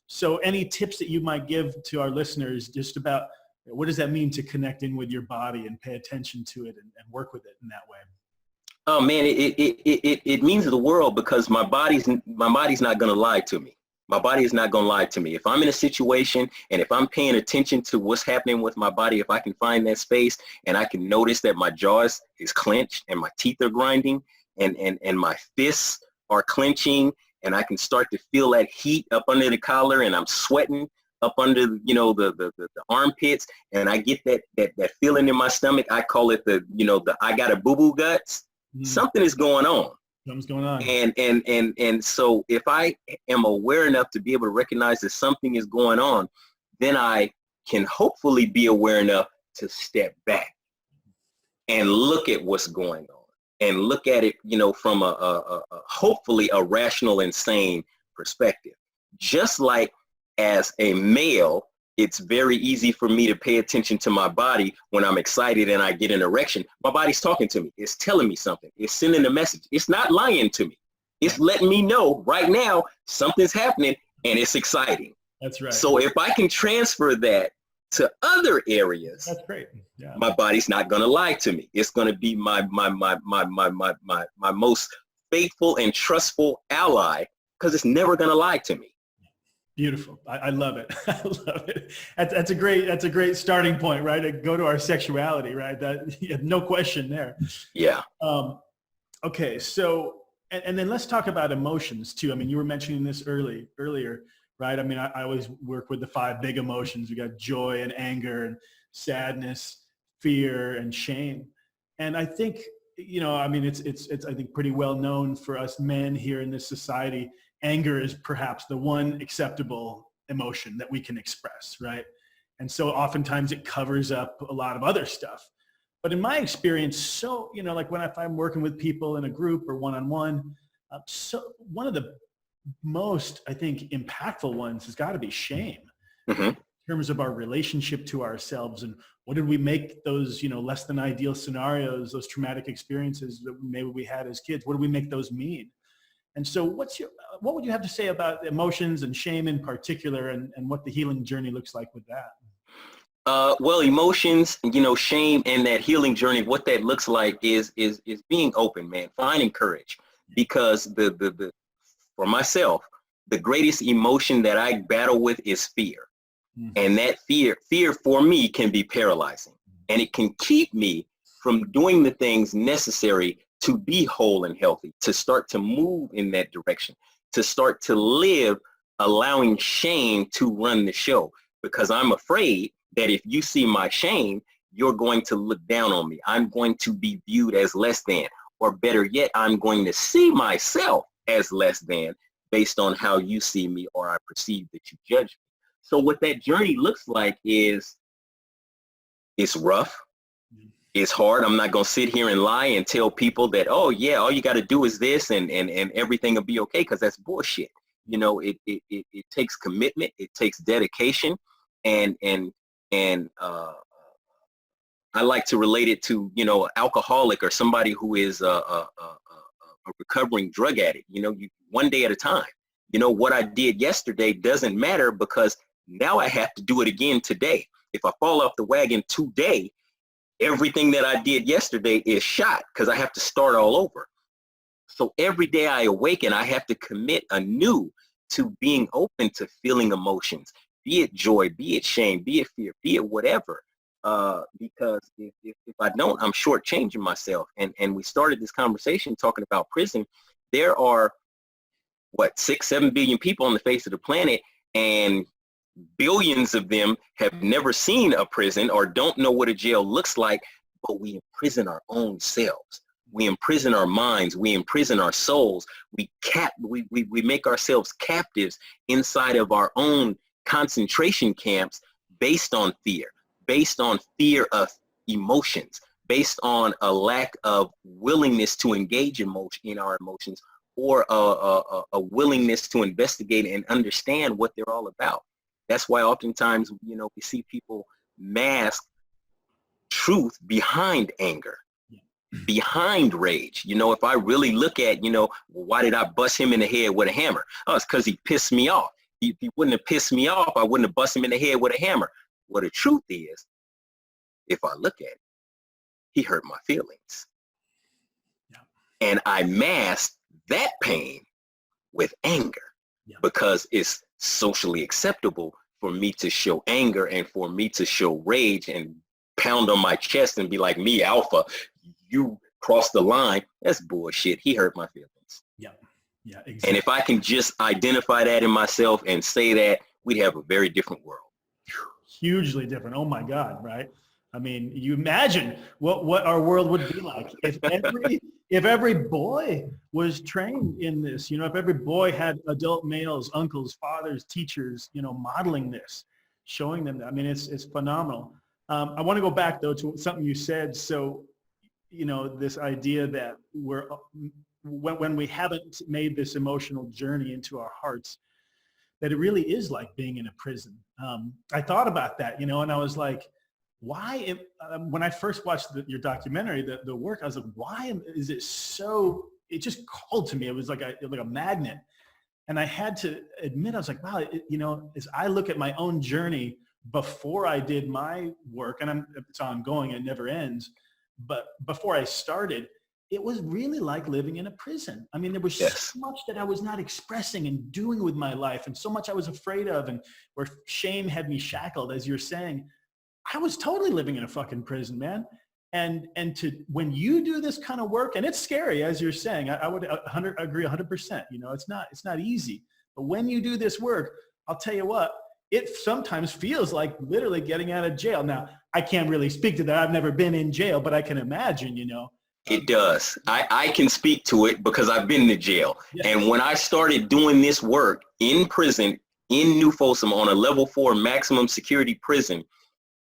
So any tips that you might give to our listeners just about what does that mean to connect in with your body and pay attention to it and work with it in that way? Oh man, it means the world, because my body's not going to lie to me. My body is not going to lie to me. If I'm in a situation and if I'm paying attention to what's happening with my body, if I can find that space and I can notice that my jaws is clenched and my teeth are grinding and my fists are clenching, and I can start to feel that heat up under the collar, and I'm sweating up under, the armpits, and I get that feeling in my stomach. I call it the I got a boo-boo guts. Something is going on. Something's going on. And so if I am aware enough to be able to recognize that something is going on, then I can hopefully be aware enough to step back and look at what's going on, and look at it, from a hopefully a rational and sane perspective. Just like as a male, it's very easy for me to pay attention to my body when I'm excited and I get an erection. My body's talking to me. It's telling me something. It's sending a message. It's not lying to me. It's letting me know right now something's happening and it's exciting. That's right. So if I can transfer that to other areas, that's great. Yeah. My body's not going to lie to me. It's going to be my most faithful and trustful ally, because it's never going to lie to me. Beautiful. I love it. I love it. That's a great starting point, right? To go to our sexuality, right? That, you have no question there. Yeah. Okay. So, and then let's talk about emotions too. I mean, you were mentioning this earlier, right? I mean, I always work with the 5 big emotions. We got joy and anger and sadness, fear and shame. And I think, I mean, it's I think pretty well known for us men here in this society. Anger is perhaps the one acceptable emotion that we can express, right? And so oftentimes it covers up a lot of other stuff. But in my experience, so, like if I'm working with people in a group or one-on-one, So one of the most, I think, impactful ones has got to be shame. Mm-hmm. In terms of our relationship to ourselves, and what did we make those, less than ideal scenarios, those traumatic experiences that maybe we had as kids, what do we make those mean? And so what would you have to say about emotions and shame in particular, and what the healing journey looks like with that? Well, emotions, shame, and that healing journey, what that looks like is being open, man, finding courage, because the for myself, the greatest emotion that I battle with is fear. And that fear for me can be paralyzing, and it can keep me from doing the things necessary to be whole and healthy, to start to move in that direction, to start to live, allowing shame to run the show, because I'm afraid that if you see my shame, you're going to look down on me. I'm going to be viewed as less than, or better yet, I'm going to see myself as less than based on how you see me, or I perceive that you judge me. So what that journey looks like is, it's rough, it's hard. I'm not going to sit here and lie and tell people that, oh yeah, all you got to do is this and everything will be okay, because that's bullshit. It takes commitment, it takes dedication, and I like to relate it to, alcoholic or somebody who is a recovering drug addict. You one day at a time. What I did yesterday doesn't matter, because now I have to do it again today. If I fall off the wagon today, everything that I did yesterday is shot, because I have to start all over. So every day I awaken, I have to commit anew to being open to feeling emotions, be it joy, be it shame, be it fear, be it whatever. Because if I don't, I'm shortchanging myself. And we started this conversation talking about prison. There are, 6-7 billion people on the face of the planet, and billions of them have never seen a prison or don't know what a jail looks like, but we imprison our own selves. We imprison our minds. We imprison our souls. We make ourselves captives inside of our own concentration camps based on fear of emotions, based on a lack of willingness to engage in our emotions, or a willingness to investigate and understand what they're all about. That's why oftentimes, we see people mask truth behind anger, behind rage. If I really look at, why did I bust him in the head with a hammer? Oh, it's because he pissed me off. If he wouldn't have pissed me off, I wouldn't have bust him in the head with a hammer. Well, the truth is, if I look at it, he hurt my feelings. Yeah. And I masked that pain with anger, because it's socially acceptable for me to show anger and for me to show rage and pound on my chest and be like, me, alpha, you crossed the line. That's bullshit. He hurt my feelings. Yeah, exactly. And if I can just identify that in myself and say that, we'd have a very different world. Hugely different. Oh my God, right? I mean, you imagine what our world would be like if every boy was trained in this, if every boy had adult males, uncles, fathers, teachers, modeling this, showing them that. I mean, it's phenomenal. I want to go back though to something you said. So, this idea that when we haven't made this emotional journey into our hearts, that it really is like being in a prison. I thought about that, and I was like, why, when I first watched your documentary, the work, I was like, why is it so, it just called to me. It was like a magnet. And I had to admit, I was like, wow, as I look at my own journey before I did my work, and it's ongoing, it never ends. But before I started, it was really like living in a prison. I mean, there was so much that I was not expressing and doing with my life, and so much I was afraid of, and where shame had me shackled, as you're saying. I was totally living in a fucking prison, man. And when you do this kind of work, and it's scary, as you're saying, I would agree 100%. It's not easy. But when you do this work, I'll tell you what, it sometimes feels like literally getting out of jail. Now, I can't really speak to that. I've never been in jail, but I can imagine, It does. I can speak to it because I've been to jail. Yeah. And when I started doing this work in prison, in New Folsom, on a level 4 maximum security prison,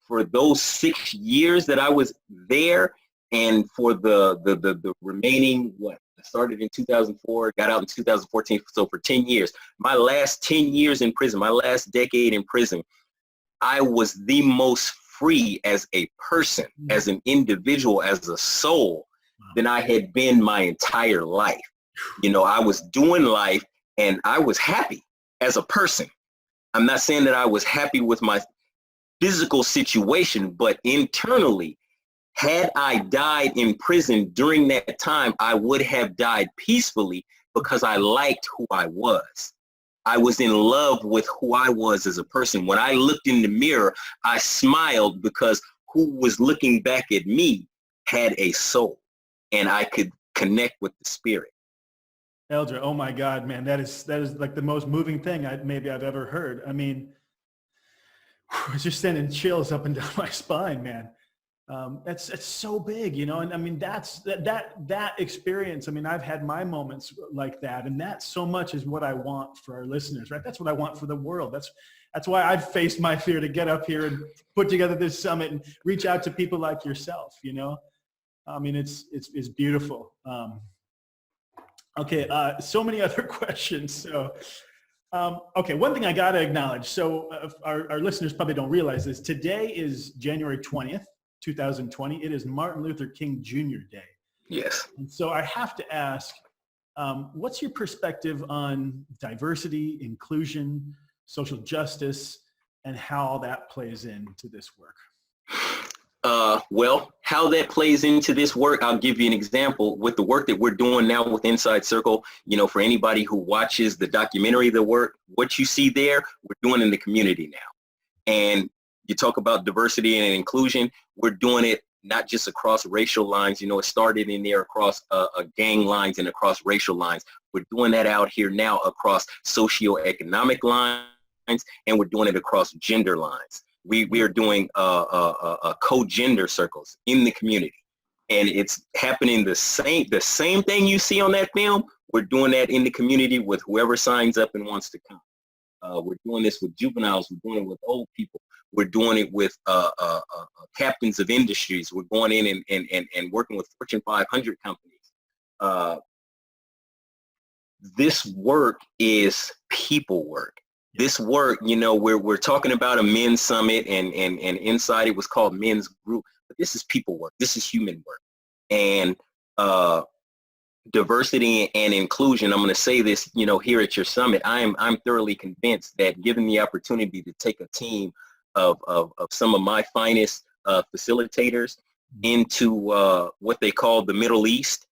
for those 6 years that I was there, and for the remaining, started in 2004, got out in 2014. So for 10 years, my last 10 years in prison, my last decade in prison, I was the most free as a person, as an individual, as a soul than I had been my entire life. You know, I was doing life and I was happy as a person. I'm not saying that I was happy with my physical situation, but internally, had I died in prison during that time, I would have died peacefully because I liked who I was. I was in love with who I was as a person. When I looked in the mirror, I smiled because who was looking back at me had a soul and I could connect with the spirit. Eldra, oh my God, man, that is like the most moving thing maybe I've ever heard. I mean, it's just sending chills up and down my spine, man. It's so big, you know, and I mean, that experience. I mean, I've had my moments like that, and that so much is what I want for our listeners, right? That's what I want for the world. That's why I've faced my fear to get up here and put together this summit and reach out to people like yourself, you know. I mean, it's beautiful. Okay, so many other questions. So, okay, one thing I got to acknowledge. So our listeners probably don't realize this. Today is January 20th, 2020. It is Martin Luther King Jr. Day. Yes. And so I have to ask, what's your perspective on diversity, inclusion, social justice, and how that plays into this work? Well, how that plays into this work, I'll give you an example with the work that we're doing now with Inside Circle. You know, for anybody who watches the documentary, the work, what you see there, we're doing in the community now. And you talk about diversity and inclusion, we're doing it not just across racial lines. You know, it started in there across gang lines and across racial lines. We're doing that out here now across socioeconomic lines, and we're doing it across gender lines. We are doing co-gender circles in the community, and it's happening the same thing you see on that film. We're doing that in the community with whoever signs up and wants to come. We're doing this with juveniles. We're doing it with old people. We're doing it with captains of industries. We're going in and working with Fortune 500 companies. This work is people work. This work, you know, we're talking about a men's summit, and inside it was called men's group, but this is people work. This is human work. And diversity and inclusion, I'm going to say this, you know, here at your summit, I'm thoroughly convinced that given the opportunity to take a team of some of my finest facilitators into what they call the Middle East,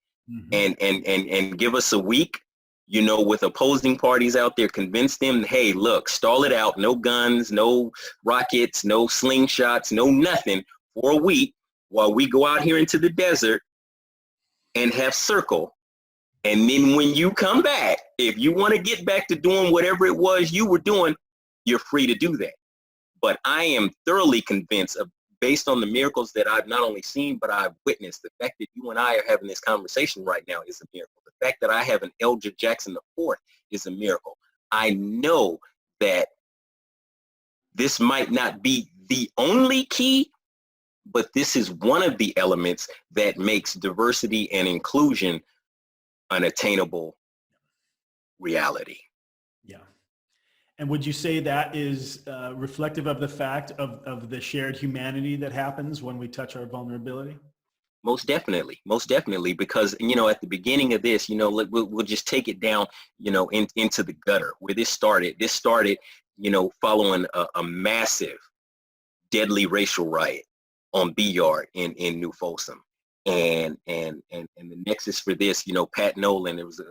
and give us a week, you know, with opposing parties out there, convince them, hey, look, stall it out, no guns, no rockets, no slingshots, no nothing for a week while we go out here into the desert and have circle. And then when you come back, if you want to get back to doing whatever it was you were doing, you're free to do that. But I am thoroughly convinced of, based on the miracles that I've not only seen, but I've witnessed, the fact that you and I are having this conversation right now is a miracle. The fact that I have an Eldridge Jackson IV is a miracle. I know that this might not be the only key, but this is one of the elements that makes diversity and inclusion an attainable reality. Yeah. And would you say that is reflective of the fact of the shared humanity that happens when we touch our vulnerability? Most definitely, because, you know, at the beginning of this, you know, we'll just take it down, you know, into the gutter where this started. This started, you know, following a massive, deadly racial riot on B Yard in New Folsom. And the nexus for this, you know, Pat Nolan, there was a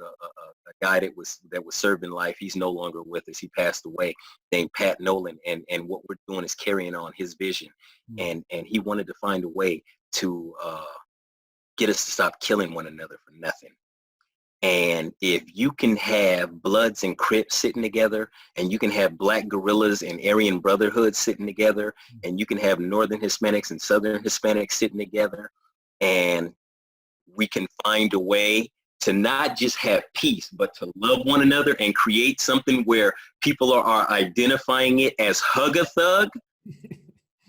guy that was serving life. He's no longer with us. He passed away, named Pat Nolan. And what we're doing is carrying on his vision. And he wanted to find a way to get us to stop killing one another for nothing. And if you can have Bloods and Crips sitting together, and you can have Black Guerrillas and Aryan Brotherhood sitting together, and you can have Northern Hispanics and Southern Hispanics sitting together, and we can find a way to not just have peace, but to love one another and create something where people are identifying it as hug a thug,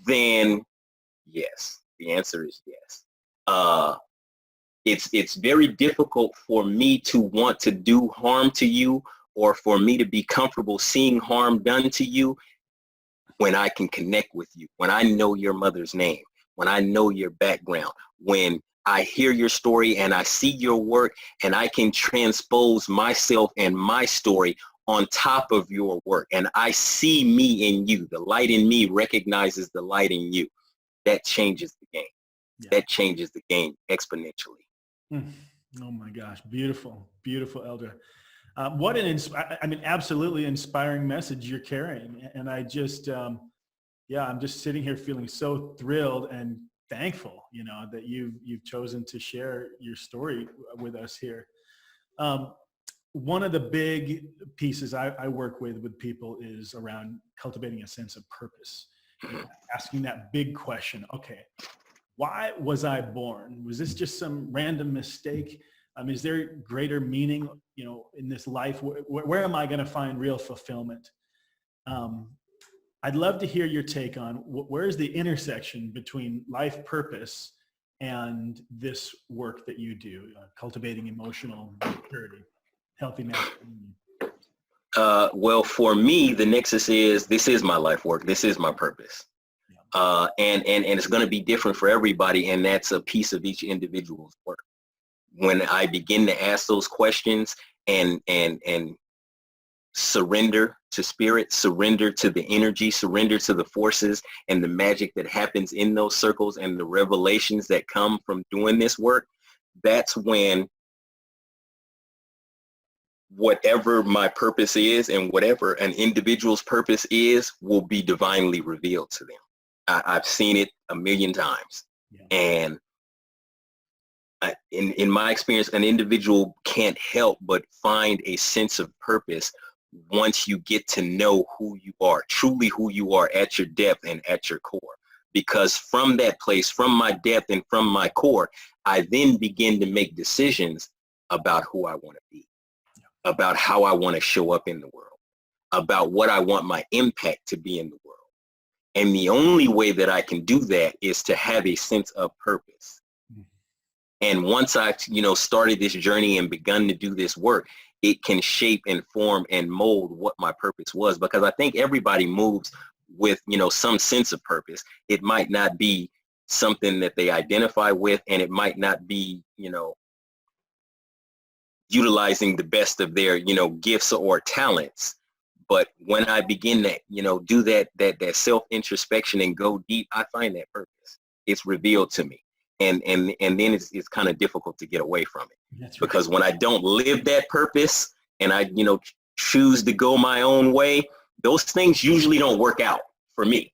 then yes, the answer is yes. It's very difficult for me to want to do harm to you, or for me to be comfortable seeing harm done to you, when I can connect with you, when I know your mother's name, when I know your background, when I hear your story and I see your work, and I can transpose myself and my story on top of your work, and I see me in you. The light in me recognizes the light in you. That changes the game. Yeah. That changes the game exponentially. Oh my gosh. Beautiful, beautiful, Elder. What an, absolutely inspiring message you're carrying. And I just, I'm just sitting here feeling so thrilled and thankful, that you've chosen to share your story with us here. One of the big pieces I work with people is around cultivating a sense of purpose, asking that big question. Okay, why was I born? Was this just some random mistake? Is there greater meaning, in this life? Where am I going to find real fulfillment? I'd love to hear your take on where's the intersection between life purpose and this work that you do, cultivating emotional maturity, healthy masculinity. Well, for me, the nexus is, this is my life work. This is my purpose. And it's going to be different for everybody. And that's a piece of each individual's work. When I begin to ask those questions and surrender to spirit, surrender to the energy, surrender to the forces and the magic that happens in those circles and the revelations that come from doing this work, that's when whatever my purpose is and whatever an individual's purpose is will be divinely revealed to them. I've seen it a million times. Yeah. And in my experience, an individual can't help but find a sense of purpose once you get to know who you are, truly who you are at your depth and at your core. Because from that place, from my depth and from my core, I then begin to make decisions about who I want to be, about how I want to show up in the world, about what I want my impact to be in the world. And the only way that I can do that is to have a sense of purpose. And once I've, started this journey and begun to do this work, it can shape and form and mold what my purpose was. Because I think everybody moves with, some sense of purpose. It might not be something that they identify with, and it might not be, utilizing the best of their, gifts or talents. But when I begin to, do that self-introspection and go deep, I find that purpose. It's revealed to me. And then it's kind of difficult to get away from it. That's right. Because when I don't live that purpose and I, choose to go my own way, those things usually don't work out for me.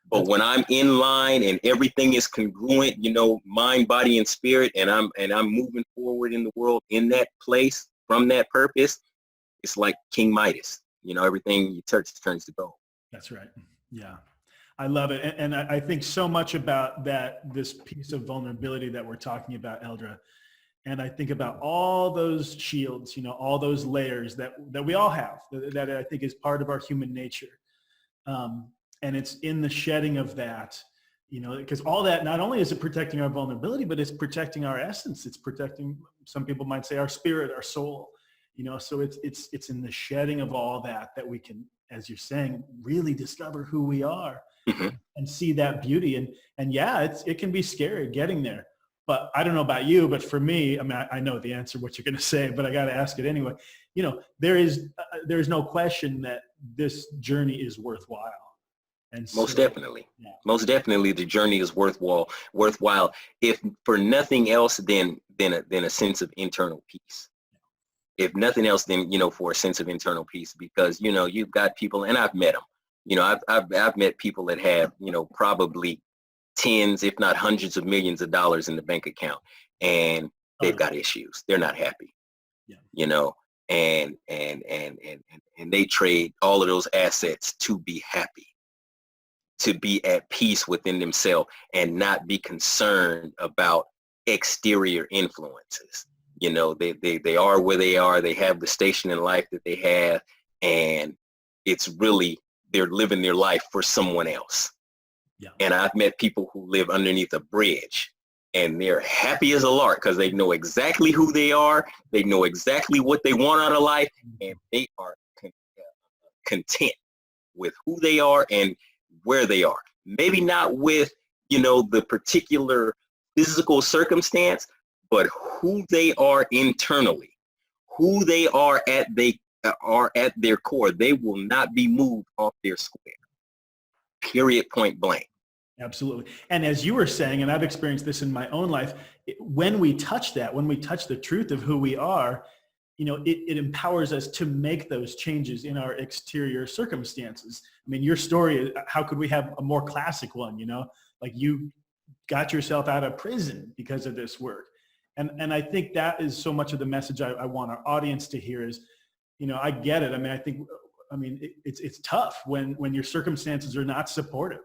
But when I'm in line and everything is congruent, mind, body, and spirit, and I'm moving forward in the world in that place from that purpose, it's like King Midas. Everything you touch turns to gold. That's right. Yeah. I love it. And I think so much about this piece of vulnerability that we're talking about, Eldra. And I think about all those shields, all those layers that we all have, that I think is part of our human nature. And it's in the shedding of that, because all that, not only is it protecting our vulnerability, but it's protecting our essence. It's protecting, some people might say, our spirit, our soul, so it's in the shedding of all that we can, as you're saying, really discover who we are. Mm-hmm. And see that beauty. And yeah, it can be scary getting there. But I don't know about you, but for me, I know the answer, what you're going to say, but I got to ask it anyway. There's no question that this journey is worthwhile. And most definitely, most definitely, the journey is worthwhile. If for nothing else, than a sense of internal peace. If nothing else, then for a sense of internal peace, because you've got people, and I've met them. I've met people that have, probably tens, if not hundreds of millions of dollars in the bank account, and they've got issues. They're not happy, and they trade all of those assets to be happy, to be at peace within themselves and not be concerned about exterior influences. They are where they are. They have the station in life that they have, and it's really, they're living their life for someone else. Yeah. And I've met people who live underneath a bridge and they're happy as a lark because they know exactly who they are. They know exactly what they want out of life, and they are content with who they are and where they are. Maybe not with, the particular physical circumstance, but who they are internally, who they are at their core. They will not be moved off their square. Period, point blank. Absolutely. And as you were saying, and I've experienced this in my own life, when we touch the truth of who we are, it empowers us to make those changes in our exterior circumstances. I mean, your story, how could we have a more classic one, like you got yourself out of prison because of this work. And I think that is so much of the message I want our audience to hear is, I get it. I mean, it's tough when your circumstances are not supportive,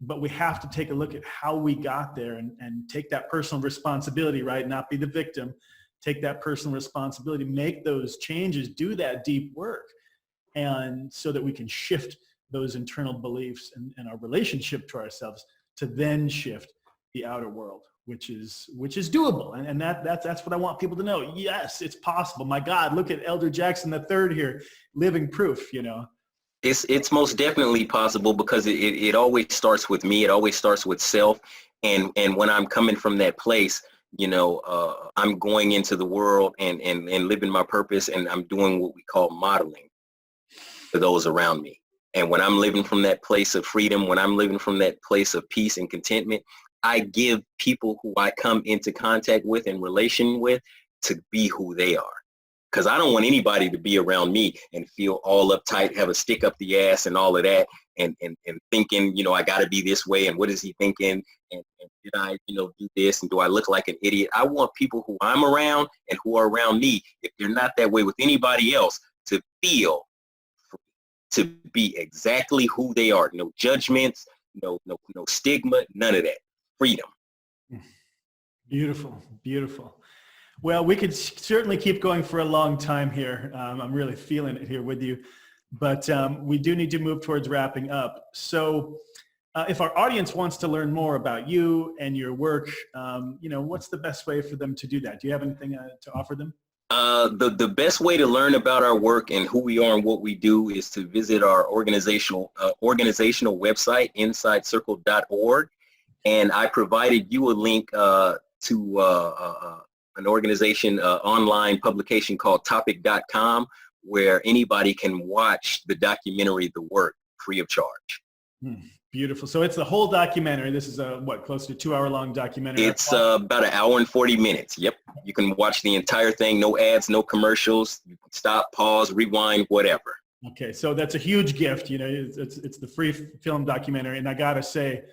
but we have to take a look at how we got there and take that personal responsibility, right? Not be the victim, take that personal responsibility, make those changes, do that deep work. And so that we can shift those internal beliefs and our relationship to ourselves to then shift the outer world, which is doable. And that's what I want people to know. Yes, it's possible. My God, look at Elder Jackson III here, living proof, It's most definitely possible because it always starts with me. It always starts with self. And when I'm coming from that place, I'm going into the world and living my purpose, and I'm doing what we call modeling for those around me. And when I'm living from that place of freedom, when I'm living from that place of peace and contentment, I give people who I come into contact with and relation with to be who they are. Because I don't want anybody to be around me and feel all uptight, have a stick up the ass and all of that, and thinking, I got to be this way, and what is he thinking, and did I, do this, and do I look like an idiot? I want people who I'm around and who are around me, if they're not that way with anybody else, to feel free, to be exactly who they are. No judgments, no stigma, none of that. Freedom. Beautiful, beautiful. Well, we could certainly keep going for a long time here. I'm really feeling it here with you, but we do need to move towards wrapping up. So if our audience wants to learn more about you and your work, what's the best way for them to do that? Do you have anything to offer them? The best way to learn about our work and who we are and what we do is to visit our organizational website, insidecircle.org. And I provided you a link to an organization online publication called topic.com, where anybody can watch the documentary, The Work, free of charge. Beautiful. So it's the whole documentary. This is close to 2 hour long documentary. It's about an hour and 40 minutes. Yep. You can watch the entire thing. No ads, no commercials. You can stop, pause, rewind, whatever. Okay. So that's a huge gift. It's the free film documentary. And I got to say,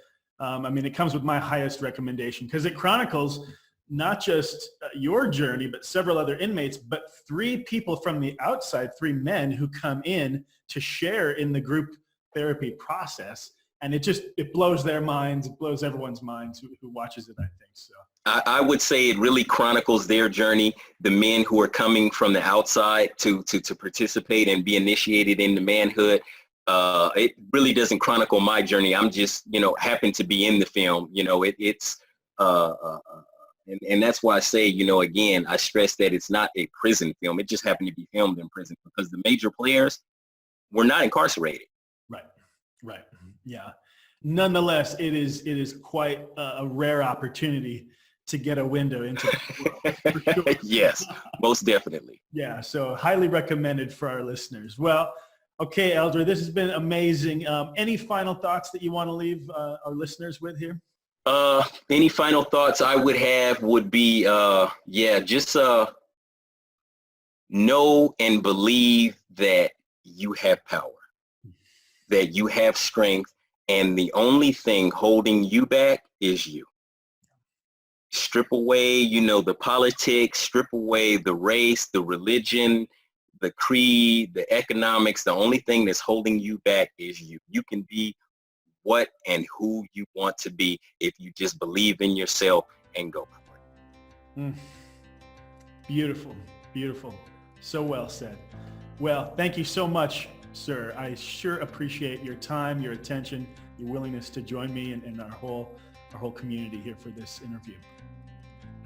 it comes with my highest recommendation because it chronicles not just your journey, but several other inmates, but 3 people from the outside, 3 men who come in to share in the group therapy process. And it blows their minds, it blows everyone's minds who watches it, I think. So I would say it really chronicles their journey, the men who are coming from the outside to participate and be initiated into manhood. It really doesn't chronicle my journey. I'm just, happen to be in the film. And that's why I say, again, I stress that it's not a prison film. It just happened to be filmed in prison because the major players were not incarcerated. Right. Yeah. Nonetheless, it is quite a rare opportunity to get a window into the world. For sure. Yes, most definitely. Yeah. So highly recommended for our listeners. Well, okay, Elder, this has been amazing. Any final thoughts that you want to leave our listeners with here? Any final thoughts I would have would be, just know and believe that you have power, that you have strength, and the only thing holding you back is you. Strip away, the politics, strip away the race, the religion, the creed, the economics. The only thing that's holding you back is you. You can be what and who you want to be if you just believe in yourself and go for it. Beautiful, beautiful. So well said. Well, thank you so much, sir. I sure appreciate your time, your attention, your willingness to join me in our whole our whole community here for this interview.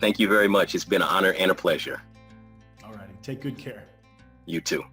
Thank you very much. It's been an honor and a pleasure. All righty. Take good care. You too.